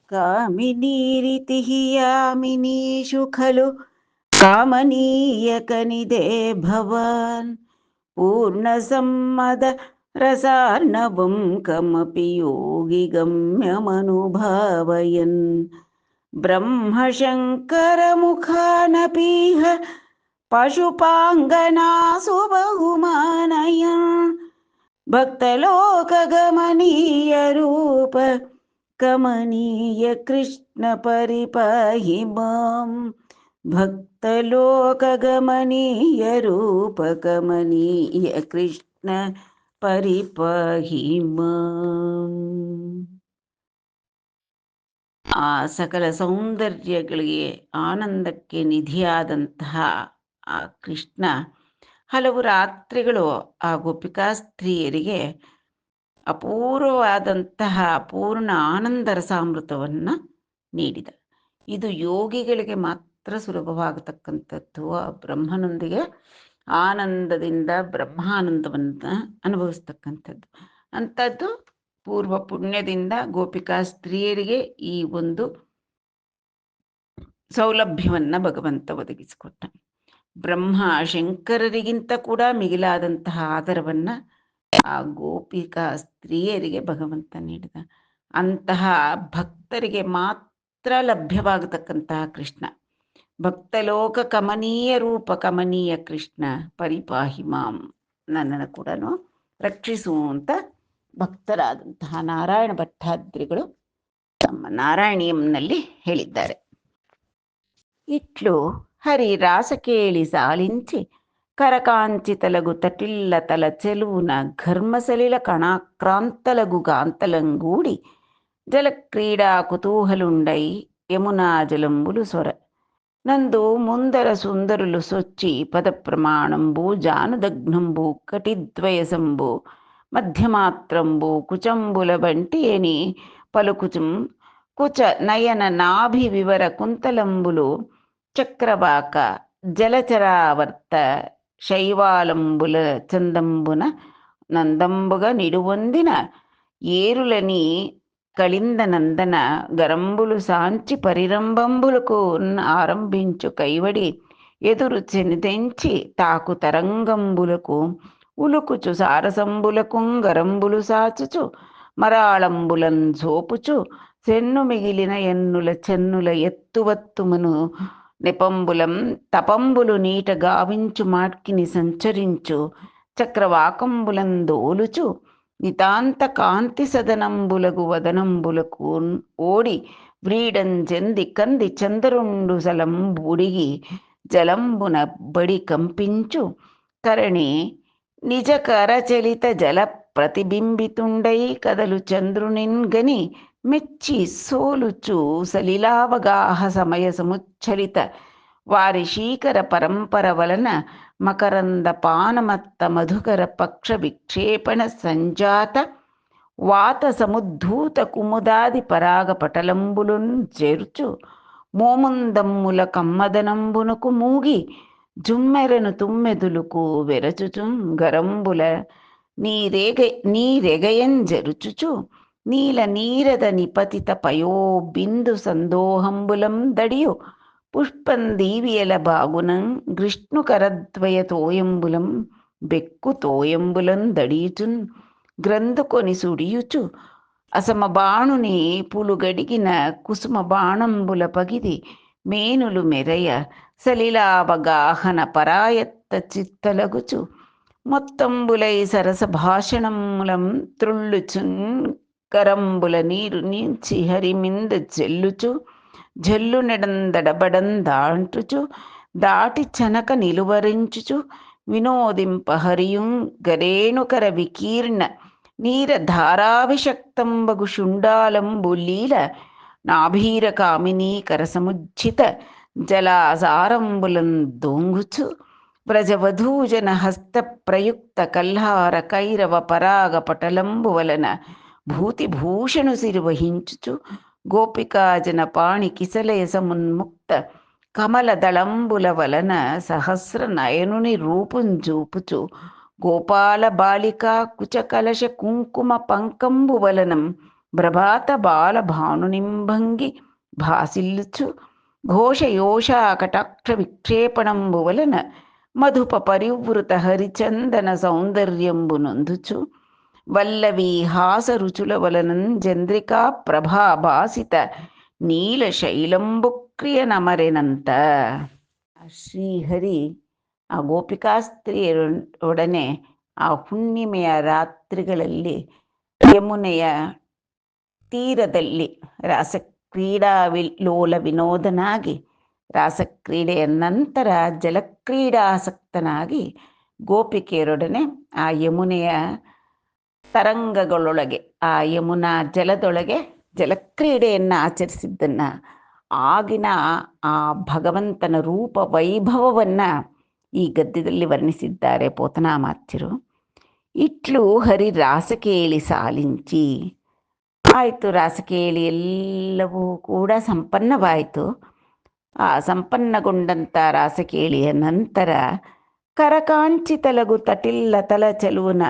कामिनीरिति हि यामिनीषु खलु कामनीयकनिदे भवान् पूर्णसम्मदरसार्णवं कमपि योगी गम्यमनुभावयन् ब्रह्मशङ्करमुखानपीह पशुपाङ्गनासु बहुमानयन् भक्तलोकगमनीयरूप कमनीय कृष्ण परिपाहि मां भक्तलोकगमनीय रूप कमनीय कृष्ण ಪರಿಪಾಹಿ ಮಾಂ. ಆ ಸಕಲ ಸೌಂದರ್ಯಗಳಿಗೆ ಆನಂದಕ್ಕೆ ನಿಧಿಯಾದಂತಹ ಆ ಕೃಷ್ಣ ಹಲವು ರಾತ್ರಿಗಳು ಆ ಗೋಪಿಕಾ ಸ್ತ್ರೀಯರಿಗೆ ಅಪೂರ್ವವಾದಂತಹ ಪೂರ್ಣ ಆನಂದ ರಸಾಮೃತವನ್ನು ನೀಡಿದ. ಇದು ಯೋಗಿಗಳಿಗೆ ಮಾತ್ರ ಸುಲಭವಾಗತಕ್ಕಂಥದ್ದು. ಆ ಬ್ರಹ್ಮನೊಂದಿಗೆ ಆನಂದದಿಂದ ಬ್ರಹ್ಮಾನಂದವನ್ನು ಅನುಭವಿಸ್ತಕ್ಕಂಥದ್ದು. ಅಂಥದ್ದು ಪೂರ್ವ ಪುಣ್ಯದಿಂದ ಗೋಪಿಕಾ ಸ್ತ್ರೀಯರಿಗೆ ಈ ಒಂದು ಸೌಲಭ್ಯವನ್ನು ಭಗವಂತ ಒದಗಿಸಿಕೊಟ್ಟ. ಬ್ರಹ್ಮ ಶಂಕರರಿಗಿಂತ ಕೂಡ ಮಿಗಿಲಾದಂತಹ ಆದರವನ್ನು ಆ ಗೋಪಿಕಾ ಸ್ತ್ರೀಯರಿಗೆ ಭಗವಂತ ನೀಡಿದ. ಅಂತಹ ಭಕ್ತರಿಗೆ ಮಾತ್ರ ಲಭ್ಯವಾಗತಕ್ಕಂತಹ ಕೃಷ್ಣ, ಭಕ್ತಲೋಕ ಕಮನೀಯ ರೂಪ ಕಮನೀಯ ಕೃಷ್ಣ ಪರಿಪಾಹಿ ಮಾಂ, ನನ್ನನ್ನು ಕೂಡ ರಕ್ಷಿಸು ಅಂತ ಭಕ್ತರಾದಂತಹ ನಾರಾಯಣ ಭಟ್ಟಾದ್ರಿಗಳು ತಮ್ಮ ನಾರಾಯಣೀಯಂನಲ್ಲಿ ಹೇಳಿದ್ದಾರೆ. ಇಟ್ಲು ಹರಿ ರಾಸ ಕೇಳಿ ಸಾಲಿಂಚಿ కరకాంచితలగు తటిల్ల తల చెలువున ఘర్మసలిల కణాక్రాంతలగు గాంతలంగూడి జలక్రీడా కుతూహలుండై యమునా జలంబులు సొర నందు ముందర సుందరులు సొచ్చి పద ప్రమాణంబు జానదగ్నంబు కటిద్వయసంబు మధ్యమాత్రంబు కుచంబుల వంటి అని పలుకుచుం కుచ నయన నాభి వివర కుంతలంబులు చక్రవాక జలచరావర్త శైవాలంబుల చందంబున నందంబుగా నిడువొందిన ఏరులని కళింద నందన గరంబులు సాంచి పరిరంభంబులకు ఆరంభించు కైవడి ఎదురు చెనిదెంచి తాకు తరంగంబులకు ఉలుకుచు సారసంబులకు గరంబులు సాచుచు మరాళంబులన్ సోపుచు చెన్ను మిగిలిన ఎన్నుల చెన్నుల ఎత్తువత్తుమను నెపంబులం తపంబులు నీట గావించు మాట్కిని సంచరించు చక్రవాకంబులందోలుచు నితాంత కాంతి సదనంబులగు వదనంబులకు ఓడి వ్రీడంజెంది కంది చందరుండు సలం బుడిగి జలంబున బడి కంపించు కరణి నిజ కరచలిత జల ప్రతిబింబితుండై కదలు చంద్రునిన్ గని మెచ్చి సోలుచు సలిలావగాహ సమయ సముచ్చరిత వారి శీకర పరంపర వలన మకరంద పానమత్త మధుకర పక్ష విక్షేపణ సంజాత వాత సముద్ధూత కుముదాది పరాగ పటలంబులున్ చేర్చు మోముందమ్ముల కమ్మదనంబునకు మూగి జుమ్మెరను తుమ్మెదులుకు వెరచుచు గరంబుల నీరెగయం జరుచుచు నీల నీరద నిపతిత పయో బిందు సందోహంబులం దడియు పుష్పం దీవియల బాగునం విష్ణు కరద్వయ తోయంబులం బెక్కు తోయంబులం దడియుచున్ గ్రంథుకొని సుడియుచు అసమ బాణుని పులుగడిగిన కుసుమ బాణంబుల పగిది మేనులు మెరయ సలిలావగాహన పరాయత్త చిత్తలగుచు మొత్తంబులై సరస భాషణములం త్రుళ్ళుచున్ కరంబుల నీరు నీంచి హరిమింద చెల్లుచు జల్లు నెడందడబడందాంటుచు దాటి చనక నిలువరించుచు వినోదింప హరియుం గరేణుకర వికీర్ణ నీర ధారావిషక్తంబగు శుండాలంబు లీల నాభీర కామినీకర సముజ్జిత జలాసారంబులం దొంగుచు వ్రజవధూజన హస్త ప్రయుక్త కల్హార కైరవ పరాగ పటలంబు వలన భూతిభూషణు సిరివహించుచు గోపికాజన పాణి కిసలయ సమున్ముక్త కమల దళంబుల వలన సహస్ర నయనుని రూపుంజూపుచు గోపాల బాలికా కుచకలశ కుంకుమ పంకంబు వలనం ప్రభాత బాల భానునింభంగి భాసిల్లుచు ఘోషయోష కటాక్ష విక్షేపణంబు వలన మధుప పరివృత హరిచందన సౌందర్యంబు నందుచు వల్లవి హాస రుచుల వలనం చంద్రికా ప్రభాభాసిత నీల శైలంబు క్రియ నమరెనంత. ಶ್ರೀಹರಿ ಆ ಗೋಪಿಕಾಸ್ತ್ರೀಯರೊಡನೆ ಆ ಹುಣ್ಣಿಮೆಯ ರಾತ್ರಿಗಳಲ್ಲಿ ಯಮುನೆಯ ತೀರದಲ್ಲಿ ರಾಸಕ್ರೀಡಾ ಲೋಲ ವಿನೋದನಾಗಿ, ರಾಸಕ್ರೀಡೆಯ ನಂತರ ಜಲಕ್ರೀಡಾಸಕ್ತನಾಗಿ ಗೋಪಿಕೆಯರೊಡನೆ ಆ ಯಮುನೆಯ ತರಂಗಗಳೊಳಗೆ, ಆ ಯಮುನಾ ಜಲದೊಳಗೆ ಜಲಕ್ರೀಡೆಯನ್ನು ಆಚರಿಸಿದ್ದನ್ನು, ಆಗಿನ ಆ ಭಗವಂತನ ರೂಪ ವೈಭವವನ್ನು ಈ ಗದ್ಯದಲ್ಲಿ ವರ್ಣಿಸಿದ್ದಾರೆ ಪೋತನಾಮಾತ್ಯರು. ಇಟ್ಲು ಹರಿ ರಾಸಕೇಳಿ ಸಾಲಿಂಚಿ. ಆಯಿತು, ರಾಸಕೇಳಿ ಎಲ್ಲವೂ ಕೂಡ ಸಂಪನ್ನವಾಯಿತು. ಆ ಸಂಪನ್ನಗೊಂಡಂಥ ರಾಸಕೇಳಿಯ ನಂತರ ಕರಕಾಂಚಿತಲಗು ತಟಿಲ್ಲ ತಲ ಚೆಲುವನ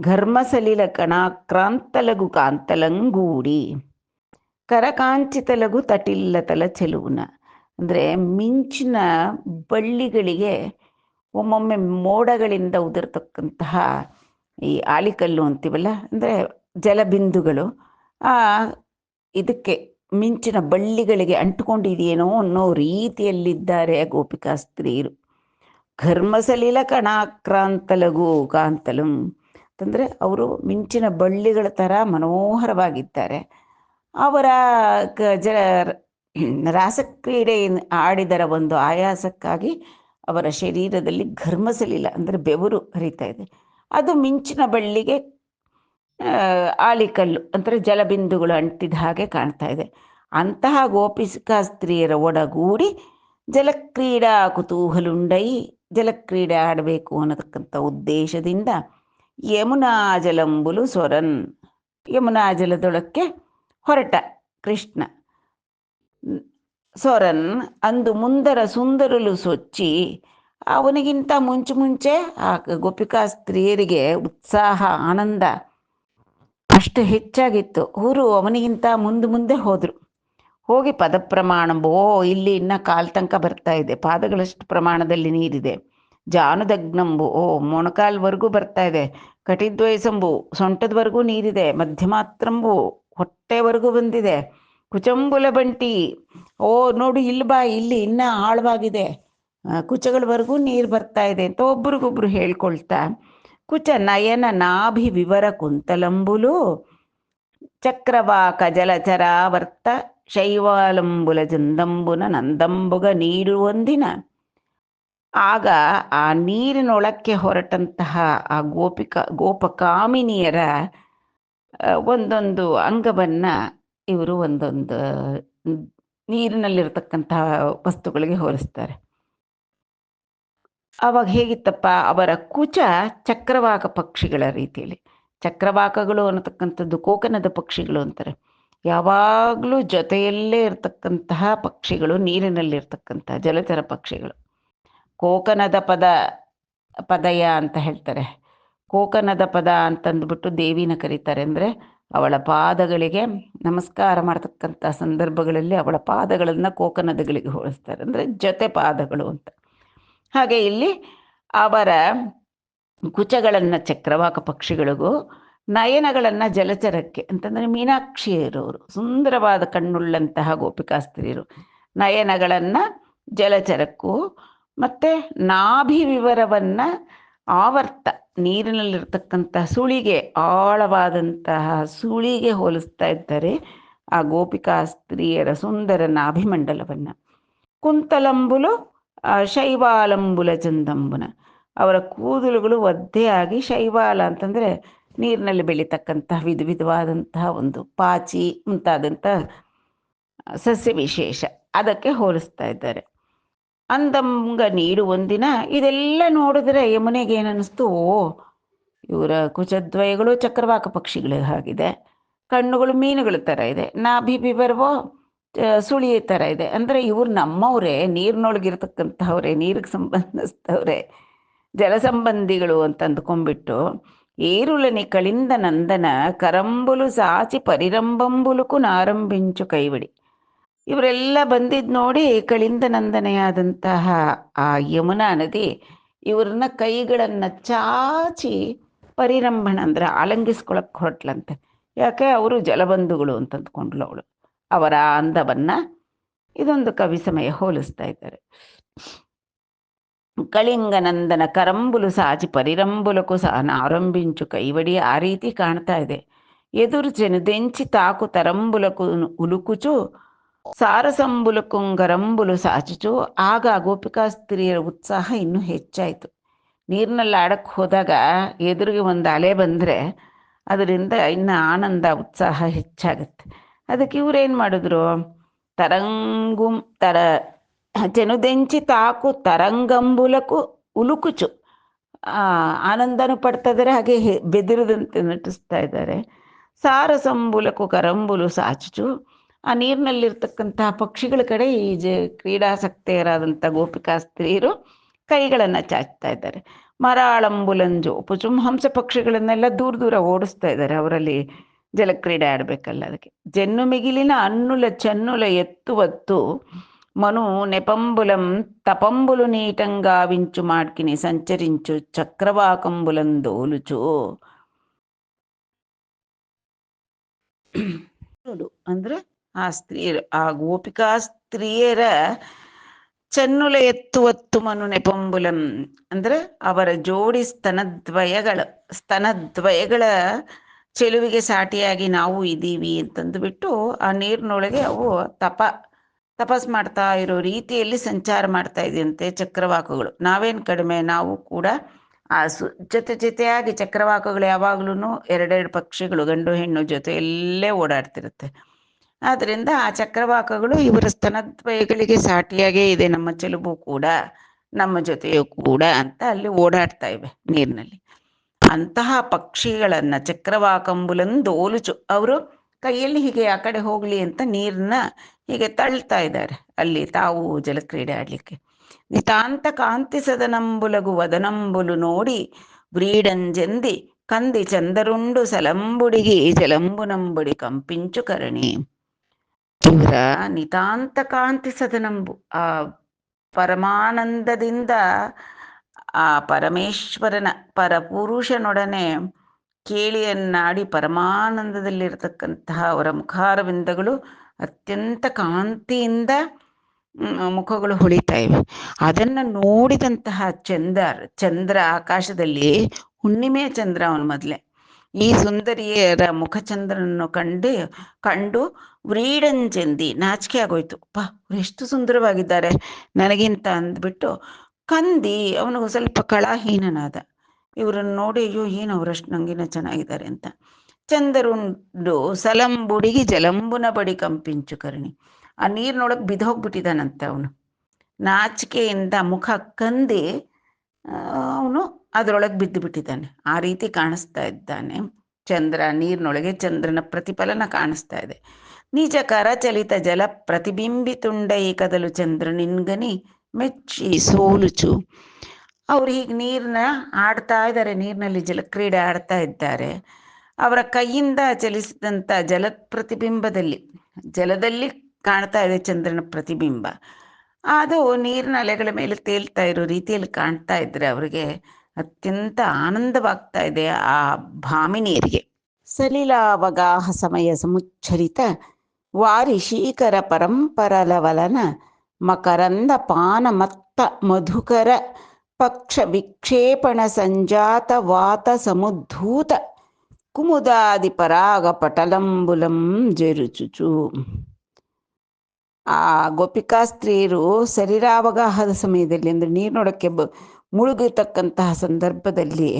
ಘರ್ಮಸಲಿಲ ಕಣಾಕ್ರಾಂತಲಗು ಕಾಂತಲಂಗೂಡಿ. ಕರಕಾಂಚಿತಲಗು ತಟಿಲ್ಲ ತಲ ಚೆಲುವನ ಅಂದರೆ ಮಿಂಚಿನ ಬಳ್ಳಿಗಳಿಗೆ ಒಮ್ಮೊಮ್ಮೆ ಮೋಡಗಳಿಂದ ಉದುರ್ತಕ್ಕಂತಹ ಈ ಆಲಿಕಲ್ಲು ಅಂತೀವಲ್ಲ, ಅಂದರೆ ಜಲಬಿಂದುಗಳು ಇದಕ್ಕೆ ಮಿಂಚಿನ ಬಳ್ಳಿಗಳಿಗೆ ಅಂಟುಕೊಂಡಿದೆಯೇನೋ ಅನ್ನೋ ರೀತಿಯಲ್ಲಿದ್ದಾರೆ ಗೋಪಿಕಾ ಸ್ತ್ರೀಯರು. ಘರ್ಮಸಲಿಲ ಕಣಾಕ್ರಾಂತಲಗು ಕಾಂತಲಂ ಅಂತಂದರೆ ಅವರು ಮಿಂಚಿನ ಬಳ್ಳಿಗಳ ಥರ ಮನೋಹರವಾಗಿದ್ದಾರೆ. ಅವರ ರಾಸಕ್ರೀಡೆ ಆಡಿದರ ಒಂದು ಆಯಾಸಕ್ಕಾಗಿ ಅವರ ಶರೀರದಲ್ಲಿ ಘರ್ಮಸಲಿಲ ಅಂದರೆ ಬೆವರು ಹರಿತಾ ಇದೆ. ಅದು ಮಿಂಚಿನ ಬಳ್ಳಿಗೆ ಆಲಿಕಲ್ಲು ಅಂದರೆ ಜಲಬಿಂದುಗಳು ಅಂಟಿದ ಹಾಗೆ ಕಾಣ್ತಾ ಇದೆ. ಅಂತಹ ಗೋಪಿಕಾ ಸ್ತ್ರೀಯರ ಒಡಗೂಡಿ ಜಲಕ್ರೀಡಾ ಕುತೂಹಲುಂಡೈ, ಜಲಕ್ರೀಡೆ ಆಡಬೇಕು ಅನ್ನತಕ್ಕಂಥ ಉದ್ದೇಶದಿಂದ ಯಮುನಾ ಜಲಂಬುಲು ಸೊರನ್, ಯಮುನಾ ಜಲದೊಳಕ್ಕೆ ಹೊರಟ ಕೃಷ್ಣ. ಸೊರನ್ ಅಂದು ಮುಂದರ ಸುಂದರಲು ಸೊಚ್ಚಿ, ಅವನಿಗಿಂತ ಮುಂಚೆ ಆ ಗೋಪಿಕಾ ಸ್ತ್ರೀಯರಿಗೆ ಉತ್ಸಾಹ ಆನಂದ ಅಷ್ಟು ಹೆಚ್ಚಾಗಿತ್ತು. ಅವರು ಅವನಿಗಿಂತ ಮುಂದೆ ಹೋದರು. ಹೋಗಿ ಪದಪ್ರಮಾಣಂಬು, ಇಲ್ಲಿ ಇನ್ನು ಕಾಲ್ ತನಕ ಬರ್ತಾ ಇದೆ, ಪಾದಗಳಷ್ಟು ಪ್ರಮಾಣದಲ್ಲಿ ನೀರಿದೆ. ಜಾನುದಗ್ನಂಬು, ಮೊಣಕಾಲ್ವರೆಗೂ ಬರ್ತಾ ಇದೆ. ಕಟಿದ್ವಯಸಂಬು, ಸೊಂಟದವರೆಗೂ ನೀರಿದೆ. ಮಧ್ಯಮಾತ್ರಂಬು, ಹೊಟ್ಟೆವರೆಗೂ ಬಂದಿದೆ. ಕುಚಂಬುಲ ಬಂಟಿ, ನೋಡು ಇಲ್ಲಿ ಬಾ, ಇಲ್ಲಿ ಇನ್ನೂ ಆಳವಾಗಿದೆ, ಕುಚಗಳವರೆಗೂ ನೀರು ಬರ್ತಾ ಇದೆ ಅಂತ ಒಬ್ರಿಗೊಬ್ರು ಹೇಳ್ಕೊಳ್ತಾ, ಕುಚ ನಯನ ನಾಭಿ ವಿವರ ಕುಂತಲಂಬುಲು ಚಕ್ರವಾಕ ಜಲಚರಾವರ್ತ ಶೈವಾಲಂಬುಲ ಜಂದಂಬುನ ನಂದಂಬುಗ ನೀಡುವಂದಿನ. ಆಗ ಆ ನೀರಿನೊಳಕ್ಕೆ ಹೊರಟಂತಹ ಆ ಗೋಪಕಾಮಿನಿಯರ ಒಂದೊಂದು ಅಂಗವನ್ನು ಇವರು ಒಂದೊಂದು ನೀರಿನಲ್ಲಿರ್ತಕ್ಕಂತಹ ವಸ್ತುಗಳಿಗೆ ಹೋಲಿಸ್ತಾರೆ. ಆವಾಗ ಹೇಗಿತ್ತಪ್ಪ, ಅವರ ಕುಚ ಚಕ್ರವಾಕ ಪಕ್ಷಿಗಳ ರೀತಿಯಲ್ಲಿ. ಚಕ್ರವಾಕಗಳು ಅನ್ನತಕ್ಕಂಥದ್ದು ಕೋಕನದ ಪಕ್ಷಿಗಳು ಅಂತಾರೆ. ಯಾವಾಗಲೂ ಜೊತೆಯಲ್ಲೇ ಇರತಕ್ಕಂತಹ ಪಕ್ಷಿಗಳು, ನೀರಿನಲ್ಲಿರ್ತಕ್ಕಂಥ ಜಲಚರ ಪಕ್ಷಿಗಳು. ಕೋಕನದ ಪದಯ ಅಂತ ಹೇಳ್ತಾರೆ. ಕೋಕನದ ಪದ ಅಂತಂದ್ಬಿಟ್ಟು ದೇವಿನ ಕರೀತಾರೆ. ಅಂದರೆ ಅವಳ ಪಾದಗಳಿಗೆ ನಮಸ್ಕಾರ ಮಾಡ್ತಕ್ಕಂಥ ಸಂದರ್ಭಗಳಲ್ಲಿ ಅವಳ ಪಾದಗಳನ್ನು ಕೋಕನದಗಳಿಗೆ ಹೋಲಿಸ್ತಾರೆ, ಅಂದರೆ ಜೊತೆ ಪಾದಗಳು ಅಂತ. ಹಾಗೆ ಇಲ್ಲಿ ಅವರ ಕುಚಗಳನ್ನು ಚಕ್ರವಾಕ ಪಕ್ಷಿಗಳಿಗೂ, ನಯನಗಳನ್ನು ಜಲಚರಕ್ಕೆ ಅಂತಂದರೆ ಮೀನಾಕ್ಷಿಯರವರು, ಸುಂದರವಾದ ಕಣ್ಣುಳ್ಳಂತಹ ಗೋಪಿಕಾ ಸ್ತ್ರೀಯರು ನಯನಗಳನ್ನು ಜಲಚರಕ್ಕೂ, ಮತ್ತು ನಾಭಿ ವಿವರವನ್ನು ಆವರ್ತ ನೀರಿನಲ್ಲಿರ್ತಕ್ಕಂತಹ ಸುಳಿಗೆ, ಆಳವಾದಂತಹ ಸುಳಿಗೆ ಹೋಲಿಸ್ತಾ ಇದ್ದಾರೆ ಆ ಗೋಪಿಕಾ ಸ್ತ್ರೀಯರ ಸುಂದರ ನಾಭಿಮಂಡಲವನ್ನು. ಕುಂತಲಂಬುಲು ಶೈವಾಲಂಬುಲ ಚಂದಂಬುನ, ಅವರ ಕೂದಲುಗಳು ಒದ್ದೆಯಾಗಿ, ಶೈವಾಲ ಅಂತಂದರೆ ನೀರಿನಲ್ಲಿ ಬೆಳೀತಕ್ಕಂತಹ ವಿಧವಾದಂತಹ ಒಂದು ಪಾಚಿ ಮುಂತಾದಂಥ ಸಸ್ಯ ವಿಶೇಷ, ಅದಕ್ಕೆ ಹೋಲಿಸ್ತಾ ಇದ್ದಾರೆ. ಅಂದಂಗ ನೀಡು ಒಂದಿನ. ಇದೆಲ್ಲ ನೋಡಿದ್ರೆ ಯಮುನೆಗೆ ಏನನ್ನಿಸ್ತು, ಇವರ ಕುಚದ್ವಯಗಳು ಚಕ್ರವಾಕ ಪಕ್ಷಿಗಳು ಆಗಿದೆ, ಕಣ್ಣುಗಳು ಮೀನುಗಳ ಥರ ಇದೆ, ನಾಭಿ ಬಿಬರ್ವೋ ಸುಳಿಯ ಥರ ಇದೆ. ಅಂದರೆ ಇವ್ರು ನಮ್ಮವರೇ, ನೀರಿನೊಳಗಿರ್ತಕ್ಕಂಥವ್ರೆ, ನೀರಿಗೆ ಸಂಬಂಧಿಸ್ತವ್ರೆ, ಜಲ ಸಂಬಂಧಿಗಳು ಅಂತ ಅಂದ್ಕೊಂಡ್ಬಿಟ್ಟು ఏరులని కళింద నందన ಕರಂಬುಲು ಸಾಚಿ ಪರಿರಂಬಂಬುಲುಕು ನಾರಂಬಿಂಚು ಕೈವಡಿ. ಇವರೆಲ್ಲ ಬಂದಿದ್ದು ನೋಡಿ ಕಳಿಂದ ನಂದನೆಯಾದಂತಹ ಆ ಯಮುನಾ ನದಿ ಇವ್ರನ್ನ ಕೈಗಳನ್ನು ಚಾಚಿ ಪರಿರಂಭಣ ಅಂದ್ರೆ ಆಲಂಗಿಸ್ಕೊಳಕ್ಕೆ ಹೊರಟ್ಲಂತೆ. ಯಾಕೆ ಅವರು ಜಲಬಂಧುಗಳು ಅಂತ ಅಂದ್ಕೊಂಡ್ಲು ಅವಳು. ಅವರ ಅಂದವನ್ನ ಇದೊಂದು ಕವಿ ಸಮಯ ಹೋಲಿಸ್ತಾ ಇದ್ದಾರೆ. ಕಳಿಂಗನಂದನ ಕರಂಬುಲು ಸಾಚಿ ಪರಿರಂಬುಲಕು ಸಹ ಆರಂಭಿಂಚು ಕೈವಡಿ ಆ ರೀತಿ ಕಾಣ್ತಾ ಇದೆ. ಎದುರು ದೆಂಚಿ ತಾಕು ತರಂಬುಲಕು ಉಲುಕುಚು ಸಾರಸಂಬುಲಕುಂಗರಂಬುಲು ಸಾಚುಚು. ಆಗ ಗೋಪಿಕಾ ಸ್ತ್ರೀಯರ ಉತ್ಸಾಹ ಇನ್ನೂ ಹೆಚ್ಚಾಯಿತು. ನೀರಿನಲ್ಲಿ ಆಡಕ್ಕೆ ಹೋದಾಗ ಎದುರಿಗೆ ಒಂದು ಅಲೆ ಬಂದರೆ ಅದರಿಂದ ಇನ್ನು ಆನಂದ ಉತ್ಸಾಹ ಹೆಚ್ಚಾಗುತ್ತೆ. ಅದಕ್ಕೆ ಇವರೇನು ಮಾಡಿದ್ರು, ತರಂಗುಂ ತರ ಚೆನುದೆಂಚಿ ತಾಕು ತರಂಗಂಬುಲಕು ಉಲುಕುಚು. ಆನಂದನೂ ಪಡ್ತಾ ಇದ್ದಾರೆ, ಹಾಗೆ ಬೆದರದಂತೆ ನಟಿಸ್ತಾ ಇದ್ದಾರೆ. ಸಾರಸಂಬುಲಕು ಕರಂಬುಲು ಸಾಚುಚು. ಆ ನೀರಿನಲ್ಲಿರ್ತಕ್ಕಂತಹ ಪಕ್ಷಿಗಳ ಕಡೆ ಈ ಕ್ರೀಡಾಸಕ್ತೆಯರಾದಂಥ ಗೋಪಿಕಾ ಸ್ತ್ರೀಯರು ಕೈಗಳನ್ನು ಚಾಚ್ತಾ ಇದ್ದಾರೆ. ಮರಾಳಂಬುಲಂಜು ಪುಚುಂ, ಹಂಸ ಪಕ್ಷಿಗಳನ್ನೆಲ್ಲ ದೂರ ದೂರ ಓಡಿಸ್ತಾ ಇದ್ದಾರೆ, ಅವರಲ್ಲಿ ಜಲಕ್ರೀಡೆ ಆಡಬೇಕಲ್ಲ ಅದಕ್ಕೆ. ಜನ್ನು ಮಿಗಿಲಿನ ಅನ್ನುಲ ಚನ್ನುಲ ಎತ್ತುವತ್ತು ಮನು ನೆಪಂಬುಲಂ ತಪಂಬುಲು ನೀಟಂಗಾವಿಂಚು ಮಾಡ್ಕಿನಿ ಸಂಚರಿಂಚು ಚಕ್ರವಾಕಂಬುಲಂದೋಲುಚು. ನೋಡು ಅಂದ್ರೆ ಆ ಸ್ತ್ರೀಯರು, ಆ ಗೋಪಿಕಾ ಸ್ತ್ರೀಯರ ಚನ್ನುಲ ಎತ್ತುವತ್ತು ಮನು ನೆಪಂಬುಲಂ ಅಂದ್ರೆ ಅವರ ಜೋಡಿ ಸ್ತನದ್ವಯಗಳ ಚೆಲುವಿಗೆ ಸಾಟಿಯಾಗಿ ನಾವು ಇದ್ದೀವಿ ಅಂತಂದುಬಿಟ್ಟು ಆ ನೀರಿನೊಳಗೆ ಅವು ತಪಸ್ ಮಾಡ್ತಾ ಇರೋ ರೀತಿಯಲ್ಲಿ ಸಂಚಾರ ಮಾಡ್ತಾ ಇದೆಯಂತೆ ಚಕ್ರವಾಕಗಳು. ನಾವೇನು ಕಡಿಮೆ, ನಾವು ಕೂಡ ಆ ಜೊತೆಯಾಗಿ ಚಕ್ರವಾಕಗಳು ಯಾವಾಗ್ಲೂ ಎರಡೆರಡು ಪಕ್ಷಿಗಳು ಗಂಡು ಹೆಣ್ಣು ಜೊತೆಯಲ್ಲೇ ಓಡಾಡ್ತಿರುತ್ತೆ. ಆದ್ದರಿಂದ ಆ ಚಕ್ರವಾಕಗಳು ಇವರ ಸ್ತನದ್ವಯಗಳಿಗೆ ಸಾಟಿಯಾಗೇ ಇದೆ, ನಮ್ಮ ಚೆಲುಬು ಕೂಡ ನಮ್ಮ ಜೊತೆಯೂ ಕೂಡ ಅಂತ ಅಲ್ಲಿ ಓಡಾಡ್ತಾ ಇವೆ ನೀರಿನಲ್ಲಿ. ಅಂತಹ ಪಕ್ಷಿಗಳನ್ನು ಚಕ್ರವಾಕಂಬುಲಂದು ಓಲುಚು, ಅವರು ಕೈಯಲ್ಲಿ ಹೀಗೆ ಆ ಕಡೆ ಹೋಗ್ಲಿ ಅಂತ ನೀರನ್ನ ಹೀಗೆ ತಳ್ತಾ ಇದ್ದಾರೆ ಅಲ್ಲಿ ತಾವು ಜಲಕ್ರೀಡೆ ಆಡ್ಲಿಕ್ಕೆ. ನಿತಾಂತ ಕಾಂತಿ ಸದನಂಬುಲಗು ವದನಂಬುಲು ನೋಡಿ ವ್ರೀಡಂಜೆಂದಿ ಕಂದಿ ಚಂದರುಂಡು ಸಲಂಬುಡಿಗಿ ಜಲಂಬುನಂಬುಡಿ ಕಂಪಿಂಚು ಕರಣಿ. ಇವರ ನಿತಾಂತ ಕಾಂತಿ ಸದನಂಬು, ಆ ಪರಮಾನಂದದಿಂದ ಆ ಪರಮೇಶ್ವರನ ಪರಪುರುಷನೊಡನೆ ಕೇಳಿಯನ್ನಾಡಿ ಪರಮಾನಂದದಲ್ಲಿರತಕ್ಕಂತಹ ಅವರ ಮುಖಾರವಿಂದಗಳು ಅತ್ಯಂತ ಕಾಂತಿಯಿಂದ ಮುಖಗಳು ಹೊಳಿತಾ ಇವೆ. ಅದನ್ನು ನೋಡಿದಂತಹ ಚಂದ್ರ ಆಕಾಶದಲ್ಲಿ ಹುಣ್ಣಿಮೆಯ ಚಂದ್ರ ಅವನು ಮೊದಲೇ ಈ ಸುಂದರಿಯರ ಮುಖಚಂದ್ರನನ್ನು ಕಂಡು ವ್ರೀಡಂಜೆಂದಿ ನಾಚಿಕೆ ಆಗೋಯ್ತು. ಅವ್ರು ಎಷ್ಟು ಸುಂದರವಾಗಿದ್ದಾರೆ ನನಗಿಂತ ಅಂದ್ಬಿಟ್ಟು ಕಂದಿ ಅವನಿಗೂ ಸ್ವಲ್ಪ ಕಳಾಹೀನನಾದ. ಇವರನ್ನು ನೋಡಿ ಅಯ್ಯೋ ಏನು ಅವರಷ್ಟು ನಂಗಿನ ಚೆನ್ನಾಗಿದ್ದಾರೆ ಅಂತ. ಚಂದರುಂಡು ಸಲಂಬುಡಿಗಿ ಜಲಂಬುನ ಬಡಿ ಕಂಪಿಂಚು ಕರ್ಣಿ. ಆ ನೀರಿನೊಳಗೆ ಬಿದ್ದೋಗ್ಬಿಟ್ಟಿದ್ದಾನಂತೆ ಅವನು. ನಾಚಿಕೆಯಿಂದ ಮುಖ ಕಂದಿ ಅವನು ಅದರೊಳಗೆ ಬಿದ್ದು ಬಿಟ್ಟಿದ್ದಾನೆ. ಆ ರೀತಿ ಕಾಣಿಸ್ತಾ ಇದ್ದಾನೆ ಚಂದ್ರ. ನೀರಿನೊಳಗೆ ಚಂದ್ರನ ಪ್ರತಿಫಲನ ಕಾಣಿಸ್ತಾ ಇದೆ. ನಿಜ ಕರಚಲಿತ ಜಲ ಪ್ರತಿಬಿಂಬಿತುಂಡೈ ಕದಲು ಚಂದ್ರ ನಿನ್ಗನಿ ಮೆಚ್ಚಿ ಸೋಲುಚು. ಅವ್ರು ಹೀಗೆ ನೀರನ್ನ ಆಡ್ತಾ ಇದ್ದಾರೆ, ನೀರಿನಲ್ಲಿ ಜಲಕ್ರೀಡೆ ಆಡ್ತಾ ಇದ್ದಾರೆ. ಅವರ ಕೈಯಿಂದ ಚಲಿಸಿದಂಥ ಜಲದಲ್ಲಿ ಕಾಣ್ತಾ ಇದೆ ಚಂದ್ರನ ಪ್ರತಿಬಿಂಬ. ಅದು ನೀರಿನ ಅಲೆಗಳ ಮೇಲೆ ತೇಲ್ತಾ ಇರೋ ರೀತಿಯಲ್ಲಿ ಕಾಣ್ತಾ ಇದ್ರೆ ಅವರಿಗೆ ಅತ್ಯಂತ ಆನಂದವಾಗ್ತಾ ಇದೆ ಆ ಭಾಮಿನಿಯರಿಗೆ. ಸಲಿಲಾವಗಾಹ ಸಮಯ ಸಮುಚ್ಛರಿತ ವಾರಿ ಶೀಕರ ಪರಂಪರಲವಲನ ಮಕರಂದ ಪಾನ ಮತ್ತ ಮಧುಕರ ಪಕ್ಷ ವಿಕ್ಷೇಪಣ ಸಂಜಾತ ವಾತ ಸಮುದ್ಧೂತ ಕುಮುದಾದಿ ಪರಾಗ ಪಟಲಂಬುಲಂ ಜರುಚುಚು. ಆ ಗೋಪಿಕಾ ಸ್ತ್ರೀಯರು ಶರೀರಾವಗಾಹದ ಸಮಯದಲ್ಲಿ ಅಂದರೆ ನೀರಿನೊಳಕ್ಕೆ ಮುಳುಗಿರ್ತಕ್ಕಂತಹ ಸಂದರ್ಭದಲ್ಲಿ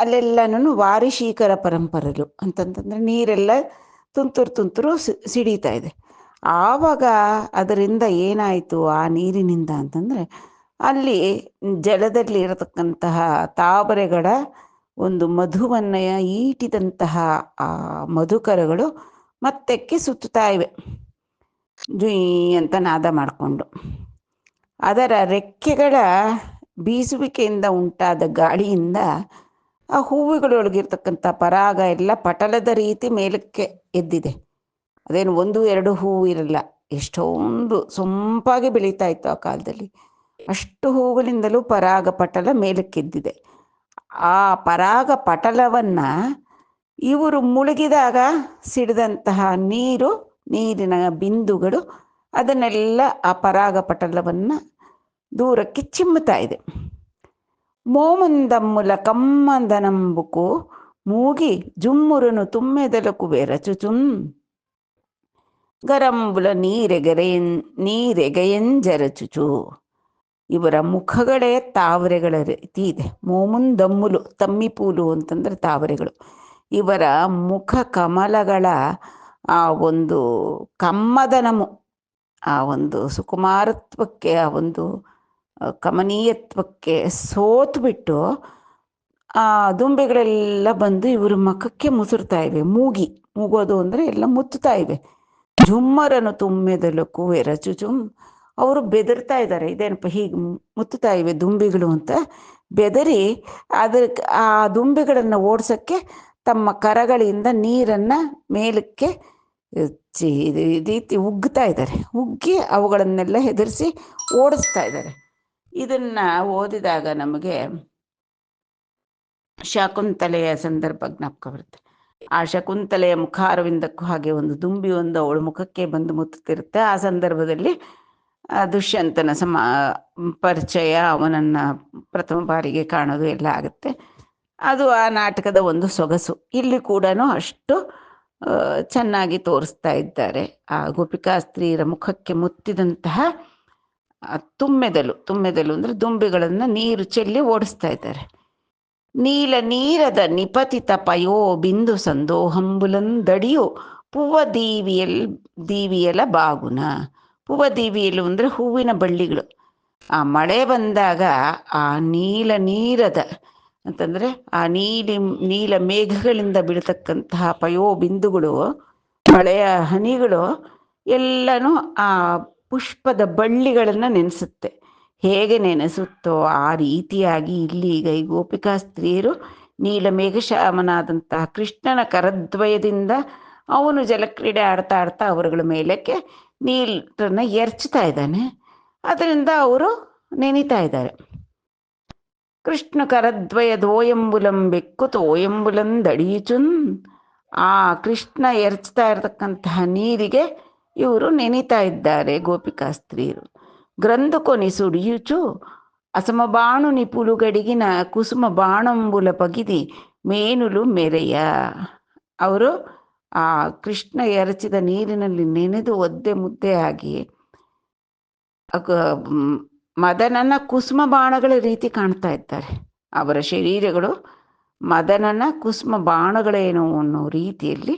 ಅಲ್ಲೆಲ್ಲನೂ ವಾರಿಶೀಕರ ಪರಂಪರಲು ಅಂತಂತಂದರೆ ನೀರೆಲ್ಲ ತುಂತುರು ಸಿಡೀತಾ ಇದೆ. ಆವಾಗ ಅದರಿಂದ ಏನಾಯಿತು ಆ ನೀರಿನಿಂದ ಅಂತಂದರೆ ಅಲ್ಲಿ ಜಲದಲ್ಲಿ ಇರತಕ್ಕಂತಹ ತಾವರೆಗಳ ಒಂದು ಮಧುವನ್ನು ಈಟಿದಂತಹ ಆ ಮಧುಕರಗಳು ಮತ್ತೆಕ್ಕೆ ಸುತ್ತುತ್ತಾ ಇವೆ ಜುಯ್ ಅಂತ ನಾದ ಮಾಡಿಕೊಂಡು. ಅದರ ರೆಕ್ಕೆಗಳ ಬೀಸುವಿಕೆಯಿಂದ ಉಂಟಾದ ಗಾಳಿಯಿಂದ ಆ ಹೂವುಗಳೊಳಗಿರ್ತಕ್ಕಂಥ ಪರಾಗ ಎಲ್ಲ ಪಟಲದ ರೀತಿ ಮೇಲಕ್ಕೆ ಎದ್ದಿದೆ. ಅದೇನು ಒಂದು ಎರಡು ಹೂವು ಇರಲ್ಲ, ಎಷ್ಟೊಂದು ಸೊಂಪಾಗಿ ಬೆಳೀತಾ ಇತ್ತು ಆ ಕಾಲದಲ್ಲಿ. ಅಷ್ಟು ಹೂವುಗಳಿಂದಲೂ ಪರಾಗ ಪಟಲ ಮೇಲಕ್ಕೆದ್ದಿದೆ. ಆ ಪರಾಗ ಪಟಲವನ್ನು ಇವರು ಮುಳುಗಿದಾಗ ಸಿಡಿದಂತಹ ನೀರಿನ ಬಿಂದುಗಳು ಅದನ್ನೆಲ್ಲ ಆ ಪರಾಗ ಪಟಲವನ್ನು ದೂರಕ್ಕೆ ಚಿಮ್ಮುತ್ತಾ ಇದೆ. మోముందమ్ముల కమ్మందనంబుకు మూగి జుమ్మురును తుమ్మెదలకు వెరచుచుం ಗರಂಬುಲ ನೀರೆಗೆಯಂಜರಚುಚು. ಇವರ ಮುಖಗಳೇ ತಾವರೆಗಳ ರೀತಿ ಇದೆ. ಮೋಮುಂದಮ್ಮುಲು, ತಮ್ಮಿಪೂಲು ಅಂತಂದರೆ ತಾವರೆಗಳು. ಇವರ ಮುಖ ಕಮಲಗಳ ಆ ಒಂದು ಕಮ್ಮದನಮು, ಆ ಒಂದು ಸುಕುಮಾರತ್ವಕ್ಕೆ, ಆ ಒಂದು ಕಮನೀಯತ್ವಕ್ಕೆ ಸೋತ್ಬಿಟ್ಟು ಆ ದುಂಬೆಗಳೆಲ್ಲ ಬಂದು ಇವರು ಮುಖಕ್ಕೆ ಮುಸುರ್ತಾ ಇವೆ. ಮೂಗೋದು ಅಂದರೆ ಎಲ್ಲ ಮುತ್ತುತ್ತಾ ಇವೆ. ಜುಮ್ಮರನು ತುಮ್ಮೆದಲಕ್ಕೂ ಎರಚುಚುಂ. ಅವರು ಬೆದರ್ತಾ ಇದ್ದಾರೆ, ಇದೇನಪ್ಪ ಹೀಗೆ ಮುತ್ತುತ್ತಾ ಇವೆ ದುಂಬಿಗಳು ಅಂತ ಬೆದರಿ ಅದಕ್ಕೆ ಆ ದುಂಬಿಗಳನ್ನು ಓಡಿಸೋಕ್ಕೆ ತಮ್ಮ ಕರಗಳಿಂದ ನೀರನ್ನು ಮೇಲಕ್ಕೆ ರೀತಿ ಉಗ್ತಾ ಇದ್ದಾರೆ. ಉಗ್ಗಿ ಅವುಗಳನ್ನೆಲ್ಲ ಹೆದರಿಸಿ ಓಡಿಸ್ತಾ ಇದ್ದಾರೆ. ಇದನ್ನು ಓದಿದಾಗ ನಮಗೆ ಶಕುಂತಲೆಯ ಸಂದರ್ಭ ಜ್ಞಾಪಕ ಬರುತ್ತೆ. ಆ ಶಕುಂತಲೆಯ ಮುಖಾರವಿಂದಕ್ಕೂ ಹಾಗೆ ಒಂದು ದುಂಬಿ ಒಂದು ಅವಳ ಮುಖಕ್ಕೆ ಬಂದು ಮುತ್ತುತ್ತಿರುತ್ತೆ. ಆ ಸಂದರ್ಭದಲ್ಲಿ ದುಷ್ಯಂತನ ಪರಿಚಯ, ಅವನನ್ನು ಪ್ರಥಮ ಬಾರಿಗೆ ಕಾಣೋದು ಎಲ್ಲ ಆಗುತ್ತೆ. ಅದು ಆ ನಾಟಕದ ಒಂದು ಸೊಗಸು. ಇಲ್ಲಿ ಕೂಡ ಅಷ್ಟು ಚೆನ್ನಾಗಿ ತೋರಿಸ್ತಾ ಇದ್ದಾರೆ. ಆ ಗೋಪಿಕಾ ಸ್ತ್ರೀಯರ ಮುಖಕ್ಕೆ ಮುತ್ತಿದಂತಹ ತುಮ್ಮೆದಲು ಅಂದರೆ ದುಂಬಿಗಳನ್ನು ನೀರು ಚೆಲ್ಲಿ ಓಡಿಸ್ತಾ ಇದ್ದಾರೆ. ನೀರದ ನಿಪತಿತ ಪಯೋ ಬಿಂದು ಸಂದೋಹಂಬುಲಂದಡಿಯು ಪೂವ ದೀವಿಯಲ ಬಾಗುನ. ಪೂವ ದೀವಿಯಲು ಅಂದರೆ ಹೂವಿನ ಬಳ್ಳಿಗಳು. ಆ ಮಳೆ ಬಂದಾಗ ಆ ನೀರದ ಅಂತಂದರೆ ಆ ನೀಲ ಮೇಘಗಳಿಂದ ಬೀಳ್ತಕ್ಕಂತಹ ಪಯೋ ಬಿಂದುಗಳು, ಮಳೆಯ ಹನಿಗಳು ಎಲ್ಲನೂ ಆ ಪುಷ್ಪದ ಬಳ್ಳಿಗಳನ್ನು ನೆನೆಸುತ್ತೆ. ಹೇಗೆ ನೆನೆಸುತ್ತೋ ಆ ರೀತಿಯಾಗಿ ಇಲ್ಲಿ ಈಗ ಈ ಗೋಪಿಕಾ ಸ್ತ್ರೀಯರು ನೀಲಮೇಘಶ್ಯಾಮನಾದಂತಹ ಕೃಷ್ಣನ ಕರದ್ವಯದಿಂದ ಅವನು ಜಲಕ್ರೀಡೆ ಆಡ್ತಾ ಆಡ್ತಾ ಅವರುಗಳ ಮೇಲಕ್ಕೆ ನೀರನ್ನು ಎರಚ್ತಾ ಇದ್ದಾನೆ. ಅದರಿಂದ ಅವರು ನೆನೀತಾ ಇದ್ದಾರೆ. ಕೃಷ್ಣ ಕರದ್ವಯ ದೋಯಂಬುಲಂ ಬೆಕ್ಕು ತೋಯಂಬುಲಂದಡೀಚುನ್. ಆ ಕೃಷ್ಣ ಎರಚ್ತಾ ಇರತಕ್ಕಂತಹ ನೀರಿಗೆ ಇವರು ನೆನೀತಾ ಇದ್ದಾರೆ ಗೋಪಿಕಾ ಸ್ತ್ರೀಯರು. ಗ್ರಂಥು ಕೊನಿಸುಡಿಯುಚು ಅಸಮಬಾಣು ನಿಪುಲುಗಡಿಗಿನ ಕುಸುಮ ಬಾಣಂಬುಲ ಪಗಿದಿ ಮೇನುಲು ಮೆರೆಯ. ಅವರು ಆ ಕೃಷ್ಣ ಎರಚಿದ ನೀರಿನಲ್ಲಿ ನೆನೆದು ಒದ್ದೆ ಮುದ್ದೆ ಆಗಿ ಮದನನ ಕುಸುಮ ಬಾಣಗಳ ರೀತಿ ಕಾಣ್ತಾ ಇದ್ದಾರೆ. ಅವರ ಶರೀರಗಳು ಮದನನ ಕುಸುಮ ಬಾಣಗಳೇನೋ ಅನ್ನೋ ರೀತಿಯಲ್ಲಿ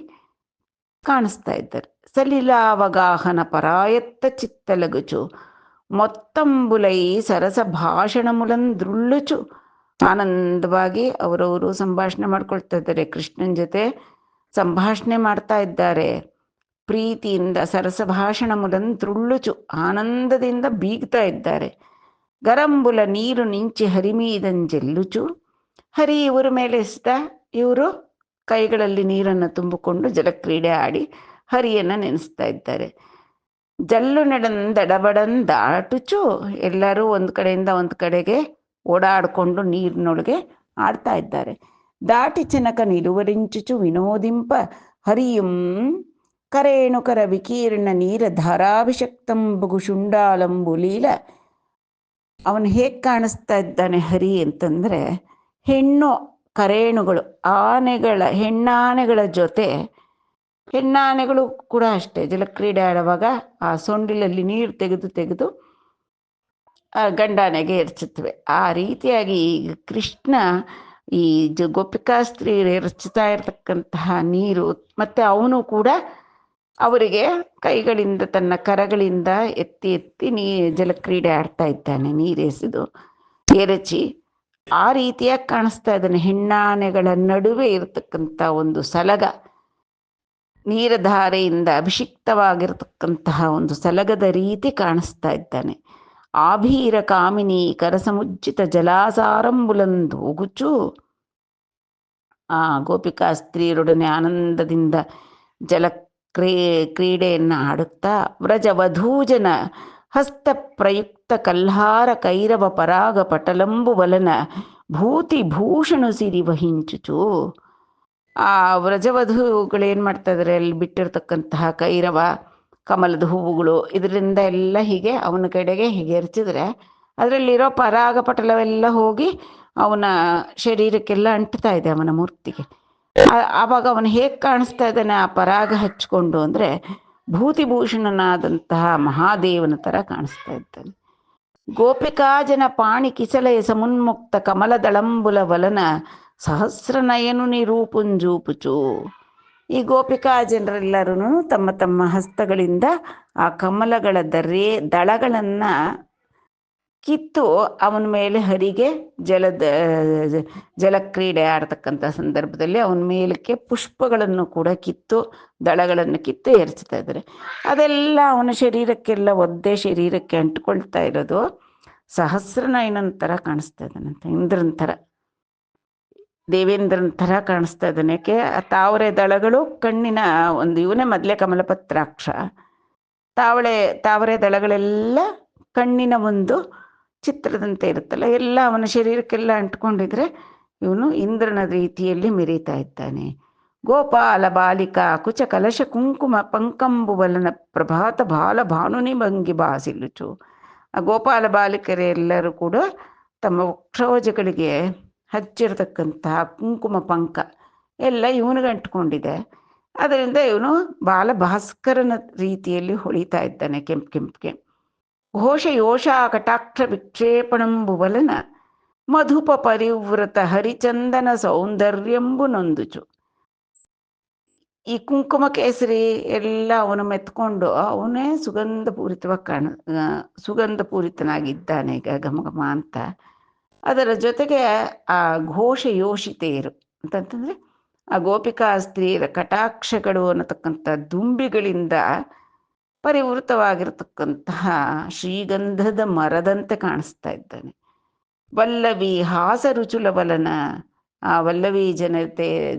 ಕಾಣಿಸ್ತಾ ಇದ್ದಾರೆ. ಸಲಿಲಾವಗಾಹನ ಪರಾಯತ್ತ ಚಿತ್ತಲಗುಚು ಮೊತ್ತಂಬುಲೈ ಸರಸ ಭಾಷಣಮುಲಂದ್ರುಳ್ಳುಚು. ಆನಂದವಾಗಿ ಅವರವರು ಸಂಭಾಷಣೆ ಮಾಡ್ಕೊಳ್ತಾ ಇದ್ದಾರೆ, ಕೃಷ್ಣನ ಜೊತೆ ಸಂಭಾಷಣೆ ಮಾಡ್ತಾ ಇದ್ದಾರೆ. ಪ್ರೀತಿಯಿಂದ ಸರಸ ಭಾಷಣ ಮುಲಂದ್ರುಳ್ಳುಚು, ಆನಂದದಿಂದ ಬೀಗ್ತಾ ಇದ್ದಾರೆ. ಗರಂಬುಲ ನೀರು ನಿಂಚಿ ಹರಿಮೀದಂಜೆಲ್ಲುಚು. ಹರಿ ಇವರ ಮೇಲೆ ಎಸ್ದ, ಇವರು ಕೈಗಳಲ್ಲಿ ನೀರನ್ನು ತುಂಬಿಕೊಂಡು ಜಲಕ್ರೀಡೆ ಆಡಿ ಹರಿಯನ್ನು ನೆನೆಸ್ತಾ ಇದ್ದಾರೆ. ಜಲ್ಲು ನಡೆದಡಬಡಂದಾಟುಚು. ಎಲ್ಲರೂ ಒಂದು ಕಡೆಯಿಂದ ಒಂದು ಕಡೆಗೆ ಓಡಾಡಿಕೊಂಡು ನೀರಿನೊಳಗೆ ಆಡ್ತಾ ಇದ್ದಾರೆ. ದಾಟಿ ಚೆನಕ ನಿಲುವರಿಂಚುಚು ವಿನೋದಿಂಪ ಹರಿಯುಂ ಕರೇಣುಕರ ವಿಕೀರ್ಣ ನೀರ ಧಾರಾಭಿಷಕ್ತಂಬುಗು ಶುಂಡಾಲಂಬುಲೀಲ. ಅವನು ಹೇಗೆ ಕಾಣಿಸ್ತಾ ಇದ್ದಾನೆ ಹರಿ ಅಂತಂದರೆ, ಹೆಣ್ಣು ಕರೇಣುಗಳು, ಹೆಣ್ಣಾನೆಗಳ ಜೊತೆ, ಹೆಣ್ಣಾನೆಗಳು ಕೂಡ ಅಷ್ಟೇ ಜಲಕ್ರೀಡೆ ಆಡುವಾಗ ಆ ಸೊಂಡಿಲಲ್ಲಿ ನೀರು ತೆಗೆದು ಗಂಡಾನೆಗೆ ಎರಚುತ್ತವೆ. ಆ ರೀತಿಯಾಗಿ ಕೃಷ್ಣ ಈ ಗೋಪಿಕಾ ಸ್ತ್ರೀ ಎರಚುತ್ತಾ ಇರತಕ್ಕಂತಹ ನೀರು, ಮತ್ತು ಅವನು ಕೂಡ ಅವರಿಗೆ ಕೈಗಳಿಂದ ತನ್ನ ಕರಗಳಿಂದ ಎತ್ತಿ ಜಲಕ್ರೀಡೆ ಆಡ್ತಾ ಇದ್ದಾನೆ, ನೀರೆಸೆದು ಎರಚಿ. ಆ ರೀತಿಯಾಗಿ ಕಾಣಿಸ್ತಾ ಇದ್ದಾನೆ. ಹೆಣ್ಣಾನೆಗಳ ನಡುವೆ ಇರತಕ್ಕಂಥ ಒಂದು ಸಲಗ, ನೀರಧಾರೆಯಿಂದ ಅಭಿಷಿಕ್ತವಾಗಿರತಕ್ಕಂತಹ ಒಂದು ಸಲಗದ ರೀತಿ ಕಾಣಿಸ್ತಾ ಇದ್ದಾನೆ. ಆಭೀರ ಕಾಮಿನಿ ಕರಸಮುಜ್ಜಿತ ಜಲಾಸಾರಂಬುಲಂದು ಹೋಗುಚು. ಆ ಗೋಪಿಕಾ ಸ್ತ್ರೀಯರೊಡನೆ ಆನಂದದಿಂದ ಜಲ ಕ್ರೀಡೆಯನ್ನು ಆಡುತ್ತಾ ವ್ರಜವಧೂಜನ ಹಸ್ತ ಪ್ರಯುಕ್ತ ಕಲ್ಹಾರ ಕೈರವ ಪರಾಗ ಪಟಲಂಬು ವಲನ ಭೂತಿ ಭೂಷಣು ಸಿರಿ ವಹಿಂಚುಚು. ಆ ವ್ರಜವಧುಗಳು ಏನು ಮಾಡ್ತಾ ಇದ್ದಾರೆ, ಅಲ್ಲಿ ಬಿಟ್ಟಿರ್ತಕ್ಕಂತಹ ಕೈರವ ಕಮಲದ ಹೂವುಗಳು ಇದರಿಂದ ಎಲ್ಲ ಹೀಗೆ ಅವನ ಕಡೆಗೆ ಹೀಗೆ ಎರಚಿದ್ರೆ ಅದರಲ್ಲಿರೋ ಪರಾಗ ಪಟಲವೆಲ್ಲ ಹೋಗಿ ಅವನ ಶರೀರಕ್ಕೆಲ್ಲ ಅಂಟ್ತಾ ಇದೆ, ಅವನ ಮೂರ್ತಿಗೆ. ಆವಾಗ ಅವನು ಹೇಗೆ ಕಾಣಿಸ್ತಾ ಇದ್ದಾನೆ ಆ ಪರಾಗ ಹಚ್ಕೊಂಡು ಅಂದರೆ ಭೂತಿಭೂಷಣನಾದಂತಹ ಮಹಾದೇವನ ಥರ ಕಾಣಿಸ್ತಾ ಇದ್ದಾನೆ. ಗೋಪಿಕಾಜನ ಪಾಣಿ ಕಿಸಲಯ ಸಮುನ್ಮುಕ್ತ ಕಮಲದಳಂಬುಲ ವಲನ ಸಹಸ್ರನಯನು ನಿರೂಪುಂಜೂಪುಚು. ಈ ಗೋಪಿಕಾ ಜನರೆಲ್ಲರೂ ತಮ್ಮ ತಮ್ಮ ಹಸ್ತಗಳಿಂದ ಆ ಕಮಲಗಳ ದಳಗಳನ್ನು ಕಿತ್ತು ಅವನ ಮೇಲೆ ಹರಿಗೆ ಜಲಕ್ರೀಡೆ ಆಡ್ತಕ್ಕಂಥ ಸಂದರ್ಭದಲ್ಲಿ ಅವನ ಮೇಲಕ್ಕೆ ಪುಷ್ಪಗಳನ್ನು ಕೂಡ ಕಿತ್ತು ದಳಗಳನ್ನು ಕಿತ್ತು ಎರಚ್ತಾ ಇದ್ದಾರೆ. ಅದೆಲ್ಲ ಅವನ ಶರೀರಕ್ಕೆಲ್ಲ ಒದ್ದೆ ಶರೀರಕ್ಕೆ ಅಂಟ್ಕೊಳ್ತಾ ಇರೋದು ಸಹಸ್ರನಯನನ ಥರ ಕಾಣಿಸ್ತಾ ಇದ್ದಾನಂತೆ, ಇಂದ್ರನ ಥರ, ದೇವೇಂದ್ರನ ಥರ ಕಾಣಿಸ್ತಾ ಇದ್ದಾನೆ. ಯಾಕೆ ತಾವರೆ ದಳಗಳು ಕಣ್ಣಿನ ಒಂದು ಇವನೇ ಮೊದಲೇ ಕಮಲಪತ್ರಾಕ್ಷ, ತಾವರೆ ದಳಗಳೆಲ್ಲ ಕಣ್ಣಿನ ಒಂದು ಚಿತ್ರದಂತೆ ಇರುತ್ತಲ್ಲ, ಎಲ್ಲ ಅವನ ಶರೀರಕ್ಕೆಲ್ಲ ಅಂಟ್ಕೊಂಡಿದ್ರೆ ಇವನು ಇಂದ್ರನ ರೀತಿಯಲ್ಲಿ ಮೆರೀತಾ ಇದ್ದಾನೆ. ಗೋಪಾಲ ಬಾಲಿಕಾ ಕುಚ ಕಲಶ ಕುಂಕುಮ ಪಂಕಂಬುವಲನ ಪ್ರಭಾತ ಬಾಲ ಭಾನುನಿ ಭಂಗಿ ಬಾಸಿಲುಚು. ಆ ಗೋಪಾಲ ಬಾಲಿಕರೆಲ್ಲರೂ ಕೂಡ ತಮ್ಮ ವಕ್ಷೋಜಗಳಿಗೆ ಹಚ್ಚಿರತಕ್ಕಂತಹ ಕುಂಕುಮ ಪಂಕ ಎಲ್ಲ ಇವನಿಗೆ ಅಂಟ್ಕೊಂಡಿದೆ. ಅದರಿಂದ ಇವನು ಬಾಲಭಾಸ್ಕರನ ರೀತಿಯಲ್ಲಿ ಹೊಳಿತಾ ಇದ್ದಾನೆ, ಕೆಂಪು. ಘೋಷ ಯೋಷ ಕಟಾಕ್ಷ ವಿಕ್ಷೇಪಣಂಬುವಲನ ಮಧುಪ ಪರಿವೃತ ಹರಿಚಂದನ ಸೌಂದರ್ಯಂಬು ನೊಂದುಚು. ಈ ಕುಂಕುಮ ಕೇಸರಿ ಎಲ್ಲ ಅವನು ಮೆತ್ಕೊಂಡು ಅವನೇ ಸುಗಂಧಪೂರಿತನಾಗಿದ್ದಾನೆ ಈಗ ಘಮಘಮ ಅಂತ. ಅದರ ಜೊತೆಗೆ ಆ ಘೋಷ ಯೋಷಿತೆಯರು ಅಂತಂತಂದರೆ ಆ ಗೋಪಿಕಾ ಸ್ತ್ರೀಯರ ಕಟಾಕ್ಷಗಳು ಅನ್ನತಕ್ಕಂಥ ದುಂಬಿಗಳಿಂದ ಪರಿವೃತವಾಗಿರತಕ್ಕಂತಹ ಶ್ರೀಗಂಧದ ಮರದಂತೆ ಕಾಣಿಸ್ತಾ ಇದ್ದಾನೆ. ವಲ್ಲವಿ ಹಾಸ ರುಚುಲ ವಲನ, ಆ ವಲ್ಲವಿ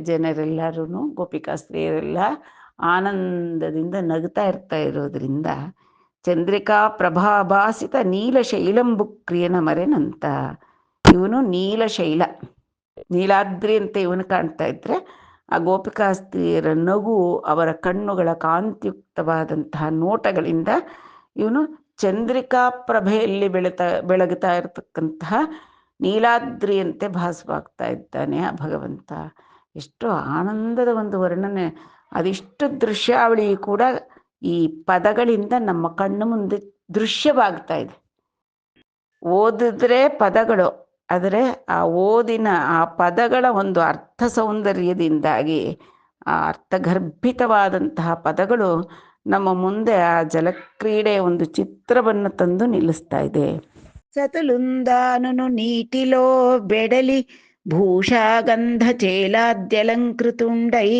ಜನರೆಲ್ಲರೂ ಗೋಪಿಕಾ ಸ್ತ್ರೀಯರೆಲ್ಲ ಆನಂದದಿಂದ ನಗ್ತಾ ಇರೋದ್ರಿಂದ ಚಂದ್ರಿಕಾ ಪ್ರಭಾಭಾಸಿತ ನೀಲಶೈಲಂಬು ಕ್ರಿಯನ ಮರೆನಂತ. ಇವನು ನೀಲಶೈಲ, ನೀಲಾದ್ರಿ ಅಂತ ಇವನು ಕಾಣ್ತಾ ಇದ್ರೆ ಆ ಗೋಪಿಕಾ ಸ್ತ್ರೀಯರ ನಗು, ಅವರ ಕಣ್ಣುಗಳ ಕಾಂತಿಯುಕ್ತವಾದಂತಹ ನೋಟಗಳಿಂದ ಇವನು ಚಂದ್ರಿಕಾ ಪ್ರಭೆಯಲ್ಲಿ ಬೆಳಗುತ್ತಾ ಇರತಕ್ಕಂತಹ ನೀಲಾದ್ರಿಯಂತೆ ಭಾಸವಾಗ್ತಾ ಇದ್ದಾನೆ ಆ ಭಗವಂತ. ಎಷ್ಟು ಆನಂದದ ಒಂದು ವರ್ಣನೆ, ಅದಿಷ್ಟು ದೃಶ್ಯಾವಳಿ ಕೂಡ ಈ ಪದಗಳಿಂದ ನಮ್ಮ ಕಣ್ಣು ಮುಂದೆ ದೃಶ್ಯವಾಗ್ತಾ ಇದೆ. ಓದಿದ್ರೆ ಪದಗಳು, ಆದರೆ ಆ ಓದಿನ ಆ ಪದಗಳ ಒಂದು ಅರ್ಥ ಸೌಂದರ್ಯದಿಂದಾಗಿ ಆ ಅರ್ಥಗರ್ಭಿತವಾದಂತಹ ಪದಗಳು ನಮ್ಮ ಮುಂದೆ ಆ ಜಲಕ್ರೀಡೆಯ ಒಂದು ಚಿತ್ರವನ್ನು ತಂದು ನಿಲ್ಲಿಸ್ತಾ ಇದೆ. ಸತಲುಂದಾನನು ನೀಟಿಲೋ ಬೆಡಲಿ ಭೂಷಾಗಂಧ ಚೇಲಾದ್ಯಲಂಕೃತುಂಡೈ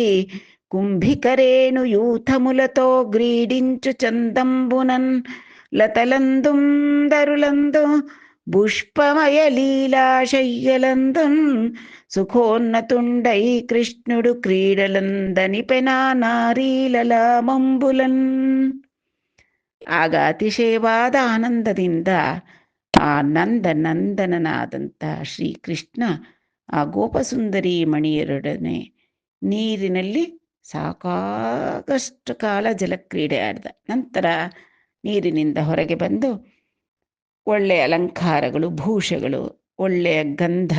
కుంభికరేణు యూథములతో గ్రీడించు చందంబునన్ లతలందుందరులందు పుష్పమయ లీలాశయ్యలందున్ సుఖోన్నతుండై కృష్ణుడు క్రీడలందనిపెనా ನಾರೀಲಲಾಮಂಬುಲನ್. ಆಗ ಅತಿಶಯವಾದ ಆನಂದದಿಂದ ಆ ನಂದನಂದನನಾದಂಥ ಶ್ರೀಕೃಷ್ಣ ಆ ಗೋಪಸುಂದರಿ ಮಣಿಯರೊಡನೆ ನೀರಿನಲ್ಲಿ ಸಾಕಾಗಷ್ಟು ಕಾಲ ಜಲಕ್ರೀಡೆ ಆಡಿದ ನಂತರ ನೀರಿನಿಂದ ಹೊರಗೆ ಬಂದು ಒಳ್ಳೆಯ ಅಲಂಕಾರಗಳು, ಭೂಷಗಳು, ಒಳ್ಳೆಯ ಗಂಧ,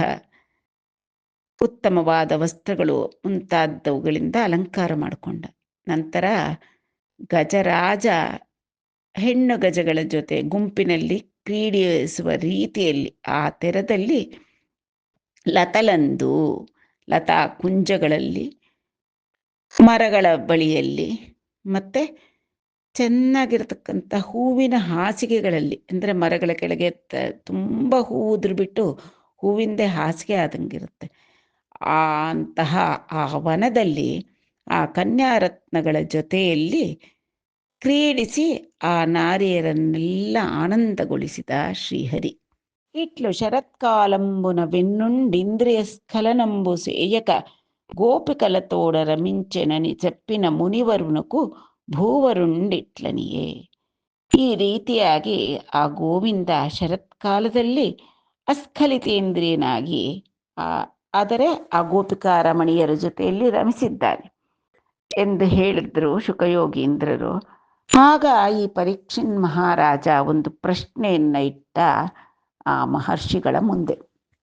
ಉತ್ತಮವಾದ ವಸ್ತ್ರಗಳು ಮುಂತಾದವುಗಳಿಂದ ಅಲಂಕಾರ ಮಾಡಿಕೊಂಡ ನಂತರ ಗಜರಾಜ ಹೆಣ್ಣು ಗಜಗಳ ಜೊತೆ ಗುಂಪಿನಲ್ಲಿ ಕ್ರೀಡಿಸುವ ರೀತಿಯಲ್ಲಿ ಆ ತೆರದಲ್ಲಿ ಲತಲಂದು ಲತಾ ಕುಂಜಗಳಲ್ಲಿ, ಮರಗಳ ಬಳಿಯಲ್ಲಿ, ಮತ್ತು ಚೆನ್ನಾಗಿರ್ತಕ್ಕಂಥ ಹೂವಿನ ಹಾಸಿಗೆಗಳಲ್ಲಿ, ಅಂದರೆ ಮರಗಳ ಕೆಳಗೆ ತುಂಬ ಹೂವು ಉದುರ್ಬಿಟ್ಟು ಹೂವಿಂದೇ ಹಾಸಿಗೆ ಆದಂಗಿರುತ್ತೆ ಅಂತಹ ಆ ವನದಲ್ಲಿ ಆ ಕನ್ಯಾರತ್ನಗಳ ಜೊತೆಯಲ್ಲಿ ಕ್ರೀಡಿಸಿ ಆ ನಾರಿಯರನ್ನೆಲ್ಲ ಆನಂದಗೊಳಿಸಿದ ಶ್ರೀಹರಿ. ಇಟ್ಲು ಶರತ್ಕಾಲಂಬುನ ಬೆನ್ನುಂಡಿಂದ್ರಿಯ ಸ್ಖಲನಂಬು ಸೇಯಕ గోపికలతోడ రమించెనని చెప్పిన ಮುನಿವರುನಕು ಭೂವರುಂಡಿಟ್ಲನಿಯೇ. ಈ ರೀತಿಯಾಗಿ ಆ ಗೋವಿಂದ ಶರತ್ಕಾಲದಲ್ಲಿ ಅಸ್ಖಲಿತೇಂದ್ರಿಯನಾಗಿ ಆದರೆ ಆ ಗೋಪಿಕಾ ರಮಣೀಯರ ಜೊತೆಯಲ್ಲಿ ರಮಿಸಿದ್ದಾನೆ ಎಂದು ಹೇಳಿದ್ರು ಶುಕಯೋಗೀಂದ್ರರು. ಆಗ ಈ ಪರೀಕ್ಷಿನ್ ಮಹಾರಾಜ ಒಂದು ಪ್ರಶ್ನೆಯನ್ನ ಇಟ್ಟ ಆ ಮಹರ್ಷಿಗಳ ಮುಂದೆ.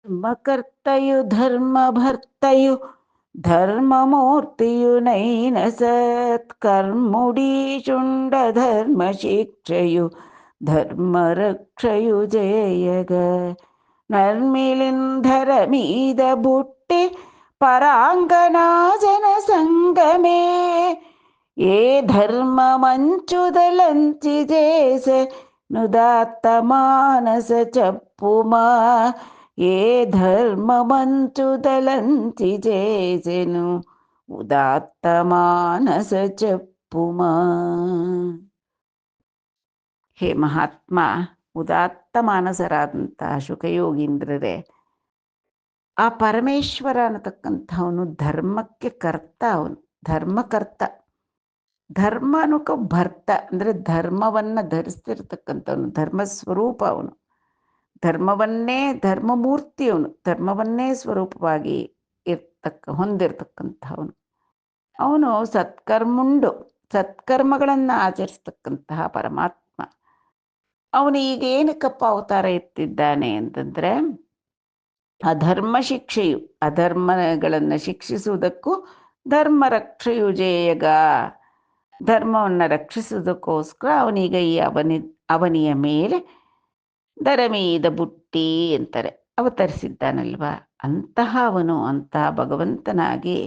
ಧರ್ಮಕರ್ತಯು ಧರ್ಮಭರ್ತಯು ಧರ್ಮಮೂರ್ತಿಯು ನೈನ ಸತ್ಕರ್ಮುಡಿ ಚುಂಡ ಧರ್ಮ ಶಿಕ್ಷೆಯು ಧರ್ಮರಕ್ಷಯು ಜಯಗ ನರ್ಮಿಲಿಂಧರ ಮೀದ ಬುಟ್ಟಿ ಪರಾಂಗನಾ ಜನ ಸಂಗಮೇ ఏ ధర్మమంచుదలంచి చేసే నుదాత్త మానస చెప్పుమా ఏ ధర్మమంచుదలంచి చేసెను ಉದಾತ್ತ ಮಾನಸ ಚೆಪ್ಪುಮಾ. ಹೇ ಮಹಾತ್ಮ, ಉದಾತ್ತ ಮಾನಸರಾದಂಥ ಶುಕಯೋಗೀಂದ್ರರೇ, ಆ ಪರಮೇಶ್ವರ ಅನ್ನತಕ್ಕಂಥವನು ಧರ್ಮಕ್ಕೆ ಕರ್ತ, ಅವನು ಧರ್ಮಕರ್ತ. ಧರ್ಮ ಅನ್ನೋಕ ಭರ್ತ ಅಂದರೆ ಧರ್ಮವನ್ನು ಧರಿಸ್ತಿರ್ತಕ್ಕಂಥವನು, ಧರ್ಮ ಸ್ವರೂಪ ಅವನು, ಧರ್ಮವನ್ನೇ ಧರ್ಮಮೂರ್ತಿ ಅವನು, ಧರ್ಮವನ್ನೇ ಸ್ವರೂಪವಾಗಿ ಹೊಂದಿರತಕ್ಕಂಥವನು. ಅವನು ಸತ್ಕರ್ಮುಂಡು, ಸತ್ಕರ್ಮಗಳನ್ನು ಆಚರಿಸ್ತಕ್ಕಂತಹ ಪರಮಾತ್ಮ. ಅವನು ಈಗ ಏನಕ್ಕಪ್ಪ ಅವತಾರ ಎತ್ತಿದ್ದಾನೆ ಅಂತಂದರೆ, ಅಧರ್ಮ ಶಿಕ್ಷೆಯು, ಅಧರ್ಮಗಳನ್ನು ಶಿಕ್ಷಿಸುವುದಕ್ಕೂ ಧರ್ಮ ರಕ್ಷೆಯು ಜೇಯಗ, ಧರ್ಮವನ್ನು ರಕ್ಷಿಸುವುದಕ್ಕೋಸ್ಕರ ಅವನೀಗ ಈ ಅವನಿಯ ಮೇಲೆ ದರಮೀದ ಬುಟ್ಟಿ ಅಂತಾರೆ ಅವತರಿಸಿದ್ದಾನಲ್ವ. ಅಂತಹ ಅವನು, ಅಂತಹ ಭಗವಂತನಾಗಿ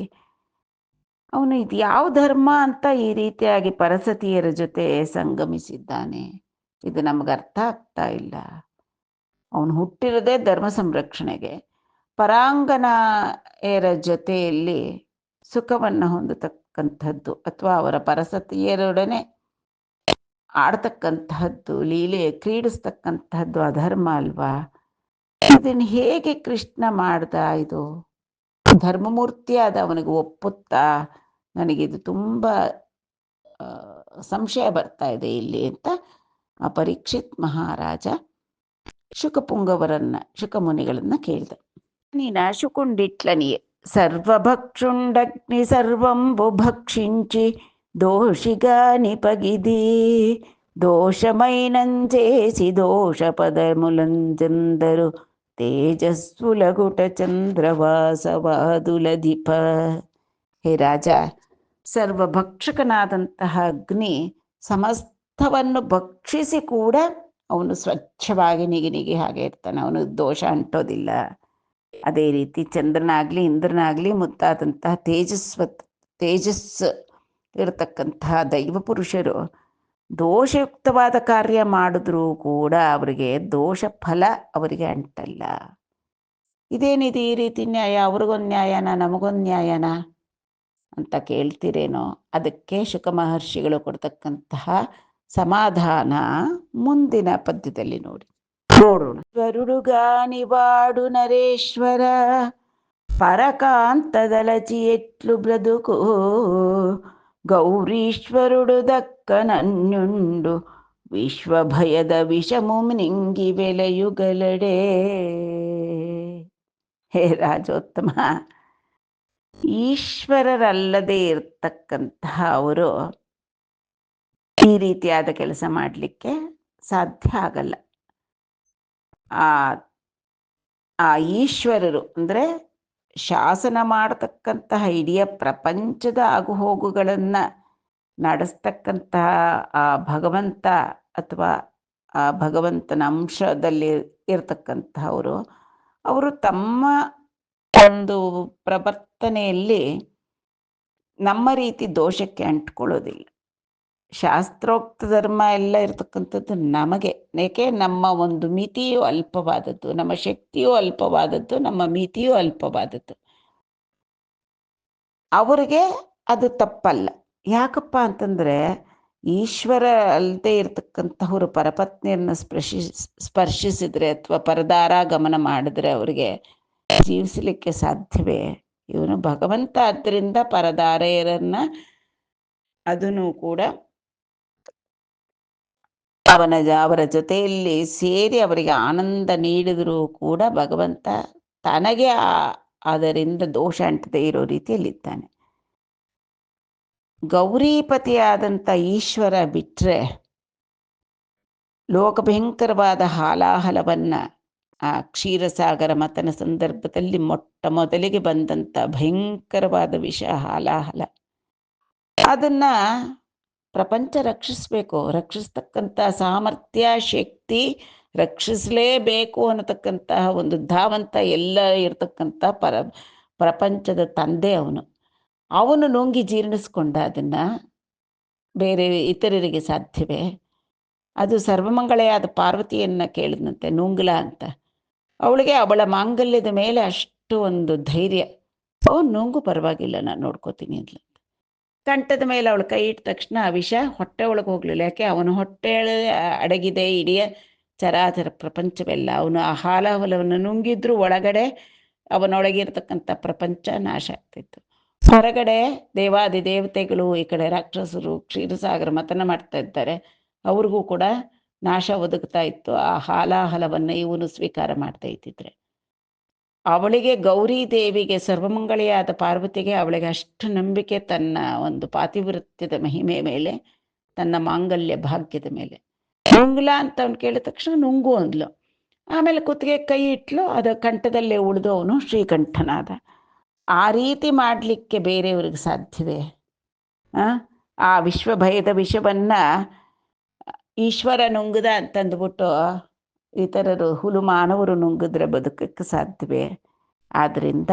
ಅವನು ಇದು ಯಾವ ಧರ್ಮ ಅಂತ ಈ ರೀತಿಯಾಗಿ ಪರಸತಿಯರ ಜೊತೆ ಸಂಗಮಿಸಿದ್ದಾನೆ, ಇದು ನಮ್ಗೆ ಅರ್ಥ ಆಗ್ತಾ ಇಲ್ಲ. ಅವನು ಹುಟ್ಟಿರೋದೇ ಧರ್ಮ ಸಂರಕ್ಷಣೆಗೆ, ಪರಾಂಗನೆಯರ ಜೊತೆಯಲ್ಲಿ ಸುಖವನ್ನು ಹೊಂದತಕ್ಕಂಥದ್ದು ಅಥವಾ ಅವರ ಪರಸತಿಯರೊಡನೆ ಆಡ್ತಕ್ಕಂತಹದ್ದು, ಲೀಲೆ ಕ್ರೀಡಿಸ್ತಕ್ಕಂತಹದ್ದು ಅಧರ್ಮ ಅಲ್ವಾ. ಇದನ್ನು ಹೇಗೆ ಕೃಷ್ಣ ಮಾಡ್ದ? ಇದು ಧರ್ಮಮೂರ್ತಿಯಾದ ಅವನಿಗೆ ಒಪ್ಪುತ್ತಾ? ನನಗಿದು ತುಂಬ ಸಂಶಯ ಬರ್ತಾ ಇದೆ ಇಲ್ಲಿ ಅಂತ ಆ ಪರೀಕ್ಷಿತ್ ಮಹಾರಾಜ ಶುಕಮುನಿಗಳನ್ನ ಕೇಳಿದ. ನೀನ ಶುಕುಂಡಿಟ್ಲನಿಯೇ ಸರ್ವಭಕ್ಷುಂಡಗ್ನಿ ಸರ್ವಂಬು ಭಕ್ಷಿಂಚಿ దోషిగాని పగిది దోషమైనంచేసి దోష పదములంజందరు ತೇಜಸ್ಸುಲಗುಟ ಚಂದ್ರವಾಸವಾದುಲಧಿಪ. ಹೇ ರಾಜ, ಸರ್ವಭಕ್ಷಕನಾದಂತಹ ಅಗ್ನಿ ಸಮಸ್ತವನ್ನು ಭಕ್ಷಿಸಿ ಕೂಡ ಅವನು ಸ್ವಚ್ಛವಾಗಿ ನಿಗಿ ಹಾಗೆ ಇರ್ತಾನೆ, ಅವನು ದೋಷ ಅಂಟೋದಿಲ್ಲ. ಅದೇ ರೀತಿ ಚಂದ್ರನಾಗ್ಲಿ ಇಂದ್ರನಾಗ್ಲಿ ಮುತ್ತಾದಂತಹ ತೇಜಸ್ಸು ಇರತಕ್ಕಂತಹ ದೈವ ಪುರುಷರು ದೋಷಯುಕ್ತವಾದ ಕಾರ್ಯ ಮಾಡಿದ್ರೂ ಕೂಡ ಅವರಿಗೆ ದೋಷ ಫಲ ಅವರಿಗೆ ಅಂಟಲ್ಲ. ಇದೇನಿದೆ ಈ ರೀತಿ ನ್ಯಾಯ? ಅವ್ರಿಗೊಂದು ನ್ಯಾಯನ ನಮಗೊಂದು ನ್ಯಾಯನ ಅಂತ ಕೇಳ್ತೀರೇನೋ? ಅದಕ್ಕೆ ಶುಕ ಮಹರ್ಷಿಗಳು ಕೊಡ್ತಕ್ಕಂತಹ ಸಮಾಧಾನ ಮುಂದಿನ ಪದ್ಯದಲ್ಲಿ ನೋಡೋಣ. ಗರುಡುಗಾನಿವಾಡು ನರೇಶ್ವರ పరకాంతదలచి ఎట్లు బ్రతుకు గౌరీశ్వరుడు దక్కనన్యుండు ವಿಶ್ವಭಯದ ವಿಷಮು ನಿಂಗಿ ಬೆಲೆಯುಗಲಡೆ. ಹೇ ರಾಜೋತ್ತಮ, ಈಶ್ವರರಲ್ಲದೆ ಇರ್ತಕ್ಕಂತಹ ಅವರು ಈ ರೀತಿಯಾದ ಕೆಲಸ ಮಾಡಲಿಕ್ಕೆ ಸಾಧ್ಯ ಆಗಲ್ಲ. ಆ ಈಶ್ವರರು ಅಂದರೆ ಶಾಸನ ಮಾಡತಕ್ಕಂತಹ ಇಡೀ ಪ್ರಪಂಚದ ಆಗುಹೋಗುಗಳನ್ನು ನಡೆಸ್ತಕ್ಕಂತಹ ಆ ಭಗವಂತ ಅಥವಾ ಆ ಭಗವಂತನ ಅಂಶದಲ್ಲಿ ಇರ್ತಕ್ಕಂತಹವರು, ಅವರು ತಮ್ಮ ಒಂದು ಪ್ರವರ್ತನೆಯಲ್ಲಿ ನಮ್ಮ ರೀತಿ ದೋಷಕ್ಕೆ ಅಂಟ್ಕೊಳ್ಳೋದಿಲ್ಲ. ಶಾಸ್ತ್ರೋಕ್ತ ಧರ್ಮ ಎಲ್ಲ ಇರ್ತಕ್ಕಂಥದ್ದು ನಮಗೆ, ಏಕೆ ನಮ್ಮ ಒಂದು ಮಿತಿಯು ಅಲ್ಪವಾದದ್ದು, ನಮ್ಮ ಶಕ್ತಿಯೂ ಅಲ್ಪವಾದದ್ದು, ನಮ್ಮ ಮಿತಿಯೂ ಅಲ್ಪವಾದದ್ದು. ಅವರಿಗೆ ಅದು ತಪ್ಪಲ್ಲ. ಯಾಕಪ್ಪ ಅಂತಂದರೆ ಈಶ್ವರ ಅಲ್ಲದೆ ಇರ್ತಕ್ಕಂಥವ್ರು ಪರಪತ್ನಿಯನ್ನು ಸ್ಪರ್ಶಿಸಿದ್ರೆ ಅಥವಾ ಪರದಾರ ಗಮನ ಮಾಡಿದ್ರೆ ಅವರಿಗೆ ಜೀವಿಸಲಿಕ್ಕೆ ಸಾಧ್ಯವೇ? ಇವನು ಭಗವಂತ. ಆದ್ದರಿಂದ ಪರದಾರೆಯರನ್ನ ಅದನ್ನು ಕೂಡ ಅವರ ಜೊತೆಯಲ್ಲಿ ಸೇರಿ ಅವರಿಗೆ ಆನಂದ ನೀಡಿದರೂ ಕೂಡ ಭಗವಂತ ತನಗೆ ಅದರಿಂದ ದೋಷ ಅಂಟದೇ ಇರೋ ರೀತಿಯಲ್ಲಿದ್ದಾನೆ. ಗೌರೀಪತಿಯಾದಂಥ ಈಶ್ವರ ಬಿಟ್ಟರೆ ಲೋಕಭಯಂಕರವಾದ ಹಾಲಾಹಲವನ್ನ ಆ ಕ್ಷೀರಸಾಗರ ಮಥನ ಸಂದರ್ಭದಲ್ಲಿ ಮೊಟ್ಟ ಮೊದಲಿಗೆ ಬಂದಂಥ ಭಯಂಕರವಾದ ವಿಷ ಹಾಲಾಹಲ, ಅದನ್ನ ಪ್ರಪಂಚ ರಕ್ಷಿಸಬೇಕು. ರಕ್ಷಿಸ್ತಕ್ಕಂಥ ಸಾಮರ್ಥ್ಯ, ಶಕ್ತಿ, ರಕ್ಷಿಸಲೇಬೇಕು ಅನ್ನತಕ್ಕಂತಹ ಒಂದು ಧಾವಂತ ಎಲ್ಲ ಇರತಕ್ಕಂಥ ಪ್ರಪಂಚದ ತಂದೆ ಅವನು. ಅವನು ನುಂಗಿ ಜೀರ್ಣಿಸ್ಕೊಂಡ ಅದನ್ನು ಬೇರೆ ಇತರರಿಗೆ ಸಾಧ್ಯವೇ? ಅದು ಸರ್ವಮಂಗಳೆಯಾದ ಪಾರ್ವತಿಯನ್ನು ಕೇಳಿದಂತೆ ನುಂಗ್ಲ ಅಂತ. ಅವಳಿಗೆ ಅವಳ ಮಾಂಗಲ್ಯದ ಮೇಲೆ ಅಷ್ಟು ಒಂದು ಧೈರ್ಯ, ಅವನು ನುಂಗು ಪರವಾಗಿಲ್ಲ ನಾನು ನೋಡ್ಕೋತೀನಿ ಅಂತ. ಕಂಠದ ಮೇಲೆ ಅವಳು ಕೈ ಇಟ್ಟ ತಕ್ಷಣ ಆ ವಿಷ ಹೊಟ್ಟೆ ಒಳಗೆ ಹೋಗ್ಲಿಲ್ಲ. ಯಾಕೆ? ಅವನ ಹೊಟ್ಟೆ ಅಡಗಿದೆ ಇಡೀ ಚರಾಚರ ಪ್ರಪಂಚವೆಲ್ಲ. ಅವನು ಆ ಹಾಲಾಹಲವನ್ನು ನುಂಗಿದ್ರು ಒಳಗಡೆ ಅವನೊಳಗಿರ್ತಕ್ಕಂಥ ಪ್ರಪಂಚ ನಾಶ ಆಗ್ತಿತ್ತು. ಹೊರಗಡೆ ದೇವಾದಿ ದೇವತೆಗಳು, ಈ ಕಡೆ ರಾಕ್ಷಸರು ಕ್ಷೀರಸಾಗರ ಮಥನ ಮಾಡ್ತಾ ಇದ್ದಾರೆ, ಅವ್ರಿಗೂ ಕೂಡ ನಾಶ ಒದಗ್ತಾ ಇತ್ತು ಆ ಹಾಲಾಹಲವನ್ನು ಇವನು ಸ್ವೀಕಾರ ಮಾಡ್ತಾ ಇದ್ದಿದ್ರೆ. ಅವಳಿಗೆ, ಗೌರಿ ದೇವಿಗೆ, ಸರ್ವಮಂಗಳೆಯಾದ ಪಾರ್ವತಿಗೆ ಅವಳಿಗೆ ಅಷ್ಟು ನಂಬಿಕೆ ತನ್ನ ಒಂದು ಪಾತಿವೃತ್ಯದ ಮಹಿಮೆ ಮೇಲೆ, ತನ್ನ ಮಾಂಗಲ್ಯ ಭಾಗ್ಯದ ಮೇಲೆ. ನುಂಗ್ಲ ಅಂತ ಅವನು ಕೇಳಿದ ತಕ್ಷಣ ನುಂಗು ಅಂದ್ಲು. ಆಮೇಲೆ ಕುತ್ತಿಗೆ ಕೈ ಇಟ್ಲು, ಅದು ಕಂಠದಲ್ಲೇ ಉಳಿದು ಅವನು ಶ್ರೀಕಂಠನಾದ. ಆ ರೀತಿ ಮಾಡಲಿಕ್ಕೆ ಬೇರೆಯವ್ರಿಗೆ ಸಾಧ್ಯವೇ? ಆ ವಿಶ್ವಭಯದ ವಿಷವನ್ನ ಈಶ್ವರ ನುಂಗದ ಅಂತಂದ್ಬಿಟ್ಟು ಇತರರು ಹುಲು ಮಾನವರು ನುಂಗಿದ್ರೆ ಬದುಕಕ್ಕೆ ಸಾಧ್ಯವೇ? ಆದ್ದರಿಂದ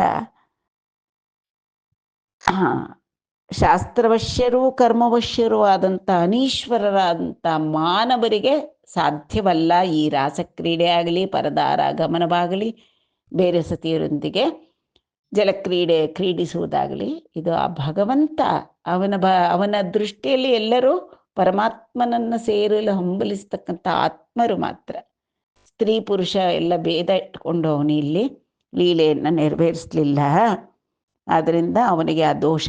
ಶಾಸ್ತ್ರವಶ್ಯರೂ ಕರ್ಮವಶ್ಯರೂ ಆದಂಥ ಅನೀಶ್ವರರಾದಂಥ ಮಾನವರಿಗೆ ಸಾಧ್ಯವಲ್ಲ ಈ ರಾಸಕ್ರೀಡೆ ಆಗಲಿ, ಪರದಾರ ಗಮನವಾಗಲಿ, ಬೇರೆ ಸತಿಯರೊಂದಿಗೆ ಜಲಕ್ರೀಡೆ ಕ್ರೀಡಿಸುವುದಾಗಲಿ. ಇದು ಆ ಭಗವಂತ ಅವನ ದೃಷ್ಟಿಯಲ್ಲಿ ಎಲ್ಲರೂ ಪರಮಾತ್ಮನನ್ನು ಸೇರಲು ಹಂಬಲಿಸ್ತಕ್ಕಂಥ ಆತ್ಮರು ಮಾತ್ರ. ಸ್ತ್ರೀ ಪುರುಷ ಎಲ್ಲ ಭೇದ ಇಟ್ಕೊಂಡು ಅವನು ಇಲ್ಲಿ ಲೀಲೆಯನ್ನು ನೆರವೇರಿಸಲಿಲ್ಲ. ಆದ್ದರಿಂದ ಅವನಿಗೆ ಆ ದೋಷ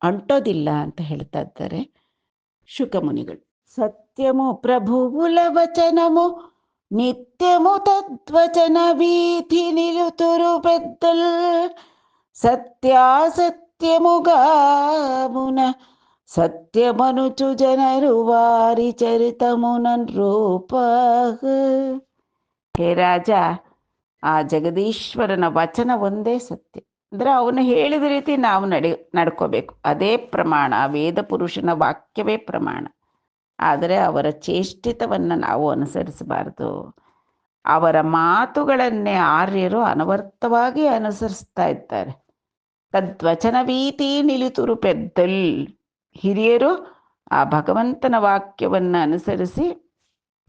ಅಂಟೋದಿಲ್ಲ ಅಂತ ಹೇಳ್ತಾ ಇದ್ದಾರೆ ಶುಕಮುನಿಗಳು. ಸತ್ಯಮು ಪ್ರಭುವುಲ ವಚನಮು ನಿತ್ಯಮು ತದ್ವಚನ ವೀಥಿ ನಿಲುತುರು ಪೆದ್ದಲ್ ಸತ್ಯಾಸತ್ಯಮುಗಾಮುನ ಸತ್ಯಮನುಚು ಜನರು ವಾರಿ ಚರಿತಮುನನ್ ರೂಪ. ಹೇ ರಾಜ, ಆ ಜಗದೀಶ್ವರನ ವಚನ ಒಂದೇ ಸತ್ಯ. ಅಂದರೆ ಅವನು ಹೇಳಿದ ರೀತಿ ನಾವು ನಡ್ಕೋಬೇಕು, ಅದೇ ಪ್ರಮಾಣ. ವೇದ ಪುರುಷನ ವಾಕ್ಯವೇ ಪ್ರಮಾಣ. ಆದರೆ ಅವರ ಚೇಷ್ಟಿತವನ್ನು ನಾವು ಅನುಸರಿಸಬಾರದು. ಅವರ ಮಾತುಗಳನ್ನೇ ಆರ್ಯರು ಅನವರ್ತವಾಗಿ ಅನುಸರಿಸ್ತಾ ಇದ್ದಾರೆ. ತದ್ವಚನ ವೀತಿ ನಿಲಿತುರು ಪೆದ್ದಲ್. ಹಿರಿಯರು ಆ ಭಗವಂತನ ವಾಕ್ಯವನ್ನು ಅನುಸರಿಸಿ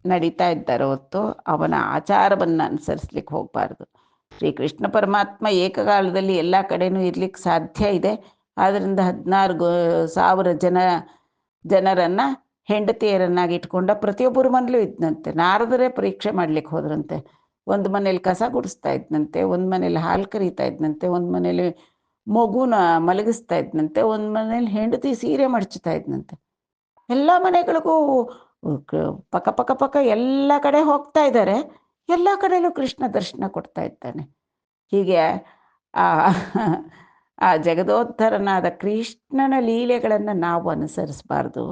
ನಡೀತಾ ಇದ್ದಾರೆ ಹೊತ್ತು ಅವನ ಆಚಾರವನ್ನು ಅನುಸರಿಸ್ಲಿಕ್ಕೆ ಹೋಗಬಾರ್ದು. ಶ್ರೀಕೃಷ್ಣ ಪರಮಾತ್ಮ ಏಕಕಾಲದಲ್ಲಿ ಎಲ್ಲ ಕಡೆನೂ ಇರ್ಲಿಕ್ಕೆ ಸಾಧ್ಯ ಇದೆ. ಆದ್ದರಿಂದ 16,000 ಜನರನ್ನು ಹೆಂಡತಿಯರನ್ನಾಗಿ ಇಟ್ಕೊಂಡ. ಪ್ರತಿಯೊಬ್ಬರ ಮನೇಲೂ ಇದ್ದಂತೆ. ನಾರದರೇ ಪರೀಕ್ಷೆ ಮಾಡ್ಲಿಕ್ಕೆ ಹೋದ್ರಂತೆ. ಒಂದು ಮನೇಲಿ ಕಸ ಗುಡಿಸ್ತಾ ಇದ್ದಂತೆ, ಒಂದು ಮನೇಲಿ ಹಾಲು ಕರೀತಾ ಇದ್ದಂತೆ, ಒಂದು ಮನೇಲಿ ಮಗುನ ಮಲಗಿಸ್ತಾ ಇದ್ದಂತೆ, ಒಂದು ಮನೇಲಿ ಹೆಂಡತಿ ಸೀರೆ ಮಡಚ್ತಾ ಇದ್ದಂತೆ. ಎಲ್ಲ ಮನೆಗಳಿಗೂ ಪಕ್ಕ ಪಕ್ಕ ಪಕ್ಕ ಎಲ್ಲ ಕಡೆ ಹೋಗ್ತಾ ಇದ್ದಾರೆ. ಎಲ್ಲ ಕಡೆಯಲ್ಲೂ ಕೃಷ್ಣ ದರ್ಶನ ಕೊಡ್ತಾ ಇದ್ದಾನೆ. ಹೀಗೆ ಆ ಜಗದೋದ್ಧರನಾದ ಕೃಷ್ಣನ ಲೀಲೆಗಳನ್ನು ನಾವು ಅನುಸರಿಸಬಾರ್ದು.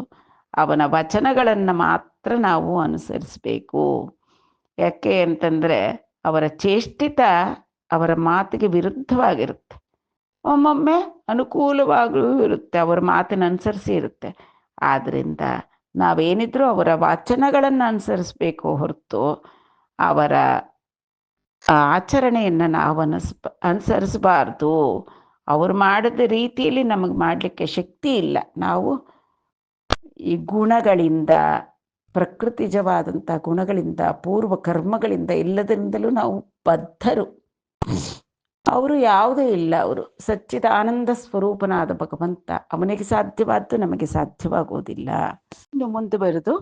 ಅವನ ವಚನಗಳನ್ನು ಮಾತ್ರ ನಾವು ಅನುಸರಿಸಬೇಕು. ಯಾಕೆ ಅಂತಂದರೆ ಅವರ ಚೇಷ್ಟಿತ ಅವರ ಮಾತಿಗೆ ವಿರುದ್ಧವಾಗಿರುತ್ತೆ, ಒಮ್ಮೊಮ್ಮೆ ಅನುಕೂಲವಾಗೂ ಇರುತ್ತೆ, ಅವರ ಮಾತಿನ ಅನುಸರಿಸಿ ಇರುತ್ತೆ. ಆದ್ದರಿಂದ ನಾವೇನಿದ್ರೂ ಅವರ ವಚನಗಳನ್ನು ಅನುಸರಿಸಬೇಕು ಹೊರತು ಅವರ ಆಚರಣೆಯನ್ನು ನಾವು ಅನುಸರಿಸಬಾರ್ದು. ಅವರು ಮಾಡಿದ ರೀತಿಯಲ್ಲಿ ನಮಗೆ ಮಾಡಲಿಕ್ಕೆ ಶಕ್ತಿ ಇಲ್ಲ. ನಾವು ಈ ಗುಣಗಳಿಂದ, ಪ್ರಕೃತಿಜವಾದಂಥ ಗುಣಗಳಿಂದ, ಪೂರ್ವ ಕರ್ಮಗಳಿಂದ, ಎಲ್ಲದರಿಂದಲೂ ನಾವು ಬದ್ಧರು. ಅವರು ಯಾವುದೂ ಇಲ್ಲ. ಅವರು ಸಚ್ಚಿದಾನಂದ ಸ್ವರೂಪನಾದ ಭಗವಂತ. ಅವನಿಗೆ ಸಾಧ್ಯವಾದ್ದು ನಮಗೆ ಸಾಧ್ಯವಾಗುವುದಿಲ್ಲ. ಇನ್ನು ಮುಂದುವರೆದು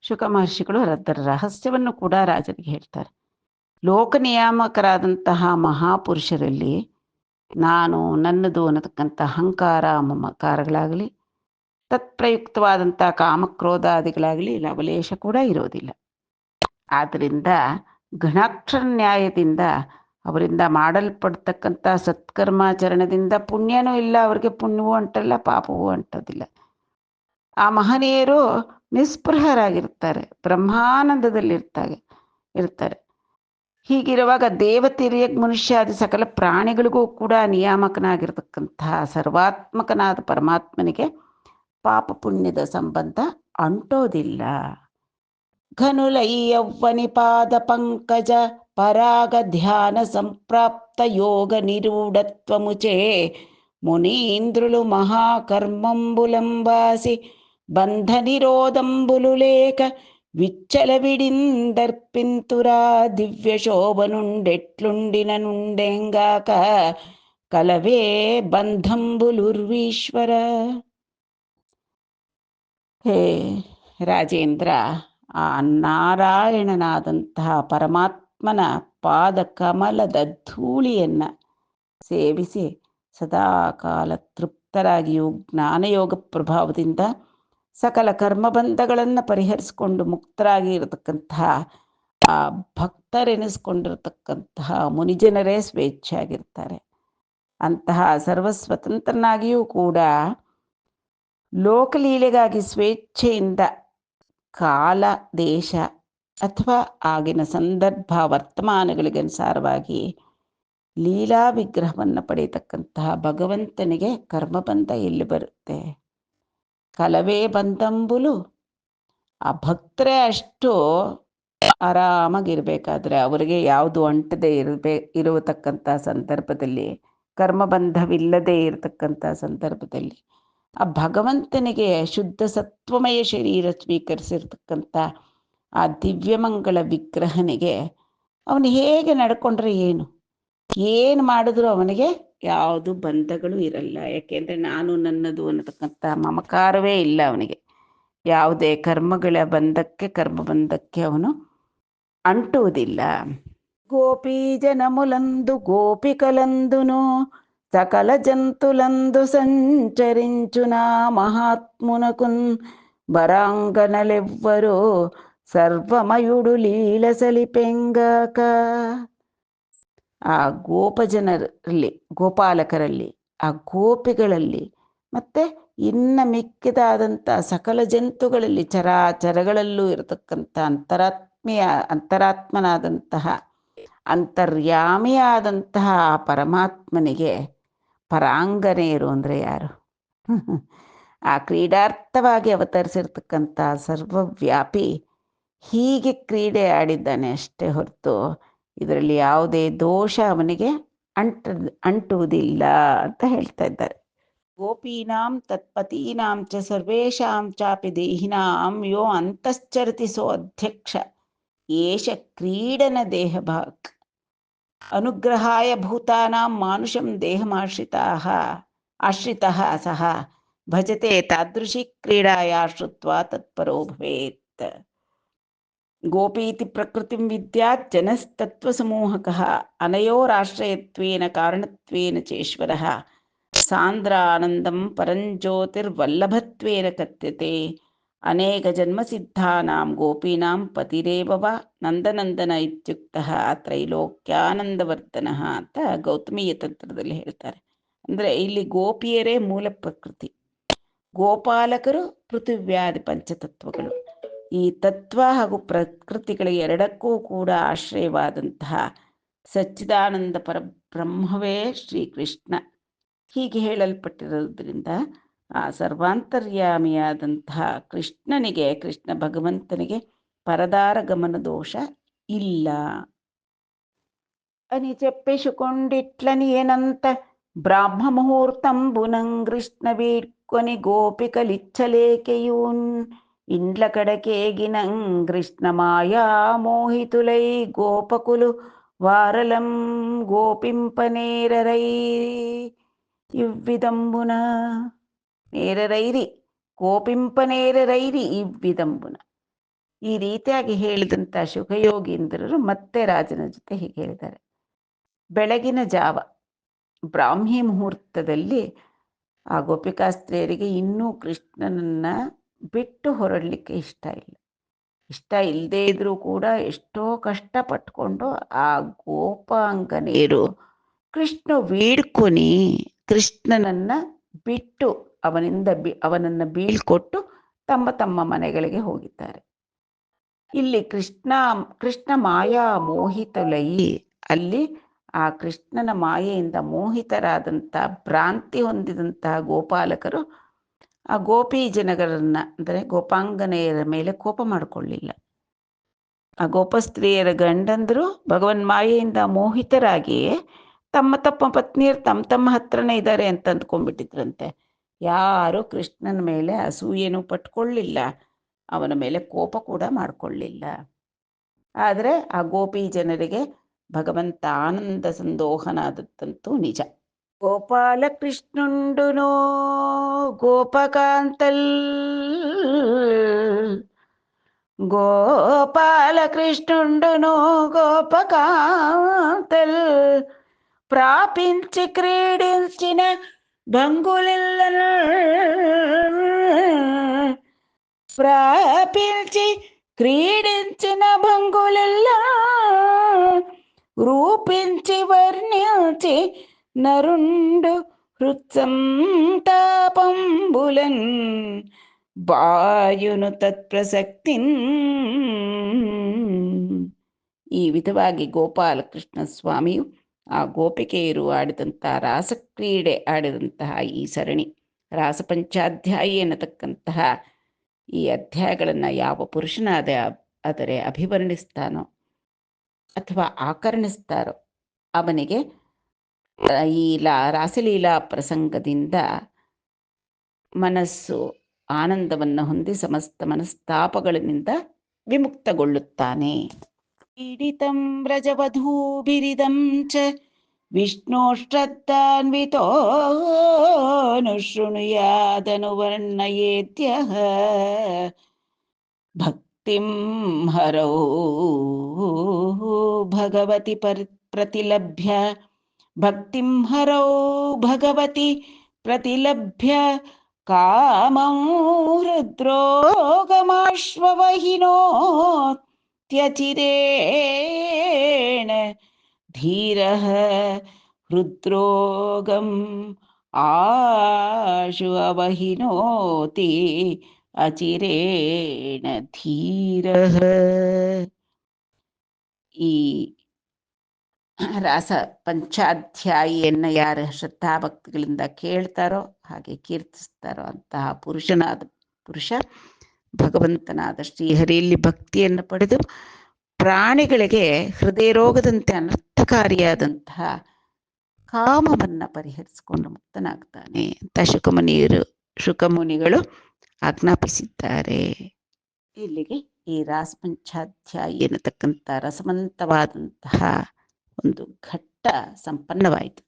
ಶುಕ ಮಹರ್ಷಿಗಳು ಅದರ ರಹಸ್ಯವನ್ನು ಕೂಡ ರಾಜನಿಗೆ ಹೇಳ್ತಾರೆ. ಲೋಕ ನಿಯಾಮಕರಾದಂತಹ ಮಹಾಪುರುಷರಲ್ಲಿ ನಾನು ನನ್ನದು ಅನ್ನತಕ್ಕಂಥ ಅಹಂಕಾರ ಮಮಕಾರಗಳಾಗಲಿ, ತತ್ಪ್ರಯುಕ್ತವಾದಂಥ ಕಾಮಕ್ರೋಧಾದಿಗಳಾಗಲಿ ಲವಲೇಶ ಕೂಡ ಇರೋದಿಲ್ಲ. ಆದ್ದರಿಂದ ಘನಾಕ್ಷರ ನ್ಯಾಯದಿಂದ ಅವರಿಂದ ಮಾಡಲ್ಪಡ್ತಕ್ಕಂಥ ಸತ್ಕರ್ಮಾಚರಣದಿಂದ ಪುಣ್ಯನೂ ಇಲ್ಲ, ಅವರಿಗೆ ಪುಣ್ಯವೂ ಅಂಟಲ್ಲ, ಪಾಪವೂ ಅಂಟೋದಿಲ್ಲ. ಆ ಮಹನೀಯರು ನಿಸ್ಪೃಹರಾಗಿರ್ತಾರೆ, ಇರ್ತಾರೆ. ಹೀಗಿರುವಾಗ ದೇವತೆಯ ಮನುಷ್ಯಾದಿ ಸಕಲ ಪ್ರಾಣಿಗಳಿಗೂ ಕೂಡ ನಿಯಾಮಕನಾಗಿರ್ತಕ್ಕಂತಹ ಸರ್ವಾತ್ಮಕನಾದ ಪರಮಾತ್ಮನಿಗೆ ಪಾಪ ಪುಣ್ಯದ ಸಂಬಂಧ ಅಂಟೋದಿಲ್ಲ. ಘನುಲಯ್ಯವ್ವನಿ ಪಾದ ಪಂಕಜ ಪರಾಗ ಧ್ಯಾನ ಸಂಪ್ರಾಪ್ತ ಯೋಗ ನಿರೂಢತ್ವ ಮುಚೆ ಮುನೀಂದ್ರುಲು ಮಹಾಕರ್ಮಂಬುಲಂಬಾಸಿ ಬಂಧ ನಿರೋಧಂಬುಲು ಲೇಖ విచ్చలవిడిందర్పింతురా దివ్య శోభనుండెట్లుండిన నుండెంగాక కలవే ಬಂಧಂಬುಲುರ್ವೀಶ್ವರ. ಹೇ ರಾಜೇಂದ್ರ, ಆ ನಾರಾಯಣನಾದಂತಹ ಪರಮಾತ್ಮನ ಪಾದ ಕಮಲದ ಧೂಳಿಯನ್ನ ಸೇವಿಸಿ ಸದಾಕಾಲ ತೃಪ್ತರಾಗಿಯೂ ಜ್ಞಾನಯೋಗ ಪ್ರಭಾವದಿಂದ ಸಕಲ ಕರ್ಮಬಂಧಗಳನ್ನು ಪರಿಹರಿಸಿಕೊಂಡು ಮುಕ್ತರಾಗಿ ಇರತಕ್ಕಂತಹ ಆ ಭಕ್ತರೆನಿಸ್ಕೊಂಡಿರತಕ್ಕಂತಹ ಮುನಿಜನರೇ ಸ್ವೇಚ್ಛೆಯಾಗಿರ್ತಾರೆ. ಅಂತಹ ಸರ್ವಸ್ವತಂತ್ರನಾಗಿಯೂ ಕೂಡ ಲೋಕಲೀಲೆಗಾಗಿ ಸ್ವೇಚ್ಛೆಯಿಂದ ಕಾಲ ದೇಶ ಅಥವಾ ಆಗಿನ ಸಂದರ್ಭ ವರ್ತಮಾನಗಳಿಗೆ ಅನುಸಾರವಾಗಿ ಲೀಲಾ ವಿಗ್ರಹವನ್ನು ಪಡೆಯತಕ್ಕಂತಹ ಭಗವಂತನಿಗೆ ಕರ್ಮಬಂಧ ಎಲ್ಲಿ ಬರುತ್ತೆ? ಕಲವೇ ಬಂದಂಬುಲು. ಆ ಭಕ್ತರೇ ಅಷ್ಟು ಆರಾಮಾಗಿರ್ಬೇಕಾದ್ರೆ ಅವರಿಗೆ ಯಾವುದು ಅಂಟದೆ ಇರತಕ್ಕಂಥ ಸಂದರ್ಭದಲ್ಲಿ, ಕರ್ಮಬಂಧವಿಲ್ಲದೆ ಇರತಕ್ಕಂಥ ಸಂದರ್ಭದಲ್ಲಿ ಆ ಭಗವಂತನಿಗೆ ಶುದ್ಧ ಸತ್ವಮಯ ಶರೀರ ಸ್ವೀಕರಿಸಿರ್ತಕ್ಕಂಥ ಆ ದಿವ್ಯಮಂಗಳ ವಿಗ್ರಹನಿಗೆ ಅವನು ಹೇಗೆ ನಡ್ಕೊಂಡ್ರೆ ಏನು ಮಾಡಿದ್ರು ಅವನಿಗೆ ಯಾವುದು ಬಂಧಗಳು ಇರಲ್ಲ. ಯಾಕೆಂದರೆ ನಾನು ನನ್ನದು ಅನ್ನತಕ್ಕಂಥ ಮಮಕಾರವೇ ಇಲ್ಲ ಅವನಿಗೆ. ಯಾವುದೇ ಕರ್ಮಬಂಧಕ್ಕೆ ಅವನು ಅಂಟುವುದಿಲ್ಲ. ಗೋಪಿ ಜನములందు గోపికలందును సకల జంతులందు సంచరించునా మహాత్మునకున్ బరాంగనలెవ్వరూ ಸರ್ವಮಯುಡು ಲೀಲ ಸಲಿಪೆಂಗಾಕ. ಆ ಗೋಪಜನರಲ್ಲಿ, ಗೋಪಾಲಕರಲ್ಲಿ, ಆ ಗೋಪಿಗಳಲ್ಲಿ ಮತ್ತು ಇನ್ನು ಮಿಕ್ಕಿದಾದಂಥ ಸಕಲ ಜಂತುಗಳಲ್ಲಿ, ಚರಾಚರಗಳಲ್ಲೂ ಇರತಕ್ಕಂಥ ಅಂತರಾತ್ಮನಾದಂತಹ ಅಂತರ್ಯಾಮಿಯಾದಂತಹ ಪರಮಾತ್ಮನಿಗೆ ಪರಾಂಗನೆಯರು ಅಂದರೆ ಯಾರು? ಆ ಕ್ರೀಡಾರ್ಥವಾಗಿ ಅವತರಿಸಿರ್ತಕ್ಕಂಥ ಸರ್ವವ್ಯಾಪಿ ಹೀಗೆ ಕ್ರೀಡೆ ಆಡಿದ್ದಾನೆ ಅಷ್ಟೇ ಹೊರತು ಇದರಲ್ಲಿ ಯಾವುದೇ ದೋಷ ಅವನಿಗೆ ಅಂಟುವುದಿಲ್ಲ ಅಂತ ಹೇಳ್ತಾ ಇದ್ದಾರೆ. ಗೋಪೀನಾಂ ತತ್ಪತೀನಾಂ ಚ ಸರ್ವೇಷಾಂ ಚಾಪಿ ದೇಹಿನಾಂ ಯೋ ಅಂತಶ್ಚರತಿ ಸೋ ಅಧ್ಯಕ್ಷ ಏಷ ಕ್ರೀಡನ ದೇಹಭಾಕ್ ಅನುಗ್ರಹಾಯ ಭೂತಾನಾಂ ಮಾನುಷಂ ಆಶ್ರಿತಃ ಸಹ ಭಜತೆ ತಾದೃಶಿ ಕ್ರೀಡಾಯ ಶ್ರುತ್ವಾ ತತ್ಪರೋ ಭವೇತ್. ಗೋಪೀತಿ ಪ್ರಕೃತಿಂ ವಿದ್ಯಾತ್ ಜನಸ್ತತ್ವಸಮೂಹಕಃ ಅನಯೋರಾಶ್ರಯತ್ವೇನ ಕಾರಣತ್ವೇನ ಚೇಶ್ವರಃ ಸಾಂದ್ರಾನಂದಂ ಪರಂಜ್ಯೋತಿರ್ವಲ್ಲಭತ್ವೇನ ಕಥ್ಯತೆ ಅನೇಕ ಜನ್ಮಸಿದ್ಧಾನಾಂ ಗೋಪೀನಾಂ ಪತಿರೇವ ವಾ ನಂದನಂದನ ಇತ್ಯುಕ್ತಃ ತ್ರೈಲೋಕ್ಯಾನಂದವರ್ಧನಃ ಅಂತ ಗೌತಮೀಯ ತಂತ್ರದಲ್ಲಿ ಹೇಳ್ತಾರೆ. ಅಂದರೆ ಇಲ್ಲಿ ಗೋಪಿಯರೇ ಮೂಲ ಪ್ರಕೃತಿ, ಗೋಪಾಲಕರು ಪೃಥಿವ್ಯಾದಿ ಪಂಚತತ್ವಗಳು. ಈ ತತ್ವ ಹಾಗೂ ಪ್ರಕೃತಿಗಳ ಎರಡಕ್ಕೂ ಕೂಡ ಆಶ್ರಯವಾದಂತಹ ಸಚ್ಚಿದಾನಂದ ಪರಬ್ರಹ್ಮವೇ ಶ್ರೀಕೃಷ್ಣ. ಹೀಗೆ ಹೇಳಲ್ಪಟ್ಟಿರೋದ್ರಿಂದ ಆ ಸರ್ವಾಂತರ್ಯಾಮಿಯಾದಂತಹ ಕೃಷ್ಣ ಭಗವಂತನಿಗೆ ಪರದಾರ ಗಮನ ದೋಷ ಇಲ್ಲ అని చెప్పేసుకొండిట్లని ఏనంత బ్రాహ్మ ముహూర్తంబునం కృష్ణ వీడ్కొని గోపికలిచ్చలేకెయూన్ ఇండ్ల కడకేగినం కృష్ణ మాయా మోహితులై గోపకులు వారలం ಗೋಪಿಂಪನೇರರೈ ಇವ್ವಿದಂಬುನ ನೇರರೈರಿ ಗೋಪಿಂಪನೇರರೈರಿ ಇವ್ವಿದಂಬುನ. ಈ ರೀತಿಯಾಗಿ ಹೇಳಿದಂಥ ಶುಕಯೋಗೀಂದ್ರರು ಮತ್ತೆ ರಾಜನ ಜೊತೆ ಹೀಗೆ ಹೇಳಿದ್ದಾರೆ. ಬೆಳಗಿನ ಜಾವ ಬ್ರಾಹ್ಮಿ ಮುಹೂರ್ತದಲ್ಲಿ ಆ ಗೋಪಿಕಾಸ್ತ್ರೀಯರಿಗೆ ಇನ್ನೂ ಕೃಷ್ಣನನ್ನ ಬಿಟ್ಟು ಹೊರಡಲಿಕ್ಕೆ ಇಷ್ಟ ಇಲ್ಲ. ಇಷ್ಟ ಇಲ್ಲದೇ ಇದ್ರೂ ಕೂಡ ಎಷ್ಟೋ ಕಷ್ಟ ಪಟ್ಕೊಂಡು ಆ ಗೋಪಾಂಗನೆಯರು ಕೃಷ್ಣ ಬೇಡ್ಕೊನಿ ಕೃಷ್ಣನನ್ನ ಬಿಟ್ಟು ಅವನನ್ನ ಬೀಳ್ಕೊಟ್ಟು ತಮ್ಮ ತಮ್ಮ ಮನೆಗಳಿಗೆ ಹೋಗಿದ್ದಾರೆ. ಇಲ್ಲಿ ಕೃಷ್ಣ ಮಾಯಾ ಮೋಹಿತಲಯಿ, ಅಲ್ಲಿ ಆ ಕೃಷ್ಣನ ಮಾಯೆಯಿಂದ ಮೋಹಿತರಾದಂಥ ಭ್ರಾಂತಿ ಹೊಂದಿದಂತಹ ಗೋಪಾಲಕರು ಆ ಗೋಪಿ ಜನಗರನ್ನ ಅಂದರೆ ಗೋಪಾಂಗನೆಯರ ಮೇಲೆ ಕೋಪ ಮಾಡಿಕೊಳ್ಳಿಲ್ಲ. ಆ ಗೋಪಸ್ತ್ರೀಯರ ಗಂಡಂದರು ಭಗವನ್ ಮಾಯೆಯಿಂದ ಮೋಹಿತರಾಗಿಯೇ ತಮ್ಮ ಪತ್ನಿಯರು ತಮ್ಮ ಹತ್ರನೇ ಇದ್ದಾರೆ ಅಂತ ಅಂದ್ಕೊಂಡ್ಬಿಟ್ಟಿದ್ರಂತೆ. ಯಾರು ಕೃಷ್ಣನ ಮೇಲೆ ಅಸೂಯೆನೂ ಪಟ್ಕೊಳ್ಳಿಲ್ಲ, ಅವನ ಮೇಲೆ ಕೋಪ ಕೂಡ ಮಾಡಿಕೊಳ್ಳಿಲ್ಲ. ಆದರೆ ಆ ಗೋಪಿ ಜನರಿಗೆ ಭಗವಂತ ಆನಂದ ಸಂದೋಹನಾದದ್ದಂತೂ ನಿಜ. ಗೋಪಾಲ ಕೃಷ್ಣುಂಡುನೋ ಗೋಪಕಾಂತಲ್, ಗೋಪಾಲ ಕೃಷ್ಣುಂಡುನೋ గోపకాంతల్, ప్రాపించి క్రీడించిన భంగులిల్ల, ప్రాపించి క్రీడించిన భంగులిల్ల, రూపించి వర్ణించి నరుండు హృత్సంతాపంబులన్ ಬಾಯುನು ತತ್ಪ್ರಸಕ್ತಿನ್. ಈ ವಿಧವಾಗಿ ಗೋಪಾಲಕೃಷ್ಣ ಸ್ವಾಮಿಯು ಆ ಗೋಪಿಕೆಯರು ಆಡಿದಂಥ ರಾಸಕ್ರೀಡೆ ಆಡಿದಂತಹ ಈ ಸರಣಿ ರಾಸಪಂಚಾಧ್ಯಾಯಿ ಎನ್ನತಕ್ಕಂತಹ ಈ ಅಧ್ಯಾಯಗಳನ್ನು ಯಾವ ಪುರುಷನಾದರೆ ಅಭಿವರ್ಣಿಸ್ತಾನೋ ಅಥವಾ ಆಕರ್ಣಿಸ್ತಾರೋ ಅವನಿಗೆ ಈ ರಾಸಲೀಲಾ ಪ್ರಸಂಗದಿಂದ ಮನಸ್ಸು ಆನಂದವನ್ನು ಹೊಂದಿ ಸಮಸ್ತ ಮನಸ್ತಾಪಗಳಿಂದ ವಿಮುಕ್ತಗೊಳ್ಳುತ್ತಾನೆ. ಪೀಡಿತಂ ವ್ರಜವಧೂಭಿರಿದಂ ಚ ವಿಷ್ಣೋಶ್ರದ್ಧಾನ್ವಿತೋನುಶೃಣುಯಾದನುವರ್ಣಯೇತ್ಯಃ ಭಕ್ತಿಂ ಹರೌ ಭಗವತಿ ಪ್ರತಿಲಭ್ಯ, ಭಕ್ತಿಂ ಹರೌ ಭಗವತಿ ಪ್ರತಿಲಭ್ಯ ಕಾಮಂ ಹೃದ್ರೋಗಮಾಶ್ವವಹಿನೋ ತ್ಯಚಿರೇಣ ಧೀರಃ ಹೃದ್ರೋಗಂ ಆಶು ಅವಹಿನೋತಿ ಅಚಿರೇಣ ಧೀರಃ. ಈ ರಾಸ ಪಂಚಾಧ್ಯಾಯಿಯನ್ನು ಯಾರ ಶ್ರದ್ಧಾಭಕ್ತಿಗಳಿಂದ ಕೇಳ್ತಾರೋ ಹಾಗೆ ಕೀರ್ತಿಸ್ತಾರೋ ಅಂತಹ ಪುರುಷ ಭಗವಂತನಾದ ಶ್ರೀಹರಿಯಲ್ಲಿ ಭಕ್ತಿಯನ್ನು ಪಡೆದು ಪ್ರಾಣಿಗಳಿಗೆ ಹೃದಯ ರೋಗದಂತೆ ಅನರ್ಥಕಾರಿಯಾದಂತಹ ಕಾಮವನ್ನು ಪರಿಹರಿಸಿಕೊಂಡು ಮುಕ್ತನಾಗ್ತಾನೆ ಅಂತ ಶುಕಮುನಿಗಳು ಆಜ್ಞಾಪಿಸಿದ್ದಾರೆ. ಇಲ್ಲಿಗೆ ಈ ರಾಸಪಂಚಾಧ್ಯಾಯಿ ಎನ್ನತಕ್ಕಂಥ ರಸವಂತವಾದಂತಹ ಒಂದು ಘಟ್ಟ ಸಂಪನ್ನವಾಯಿತು.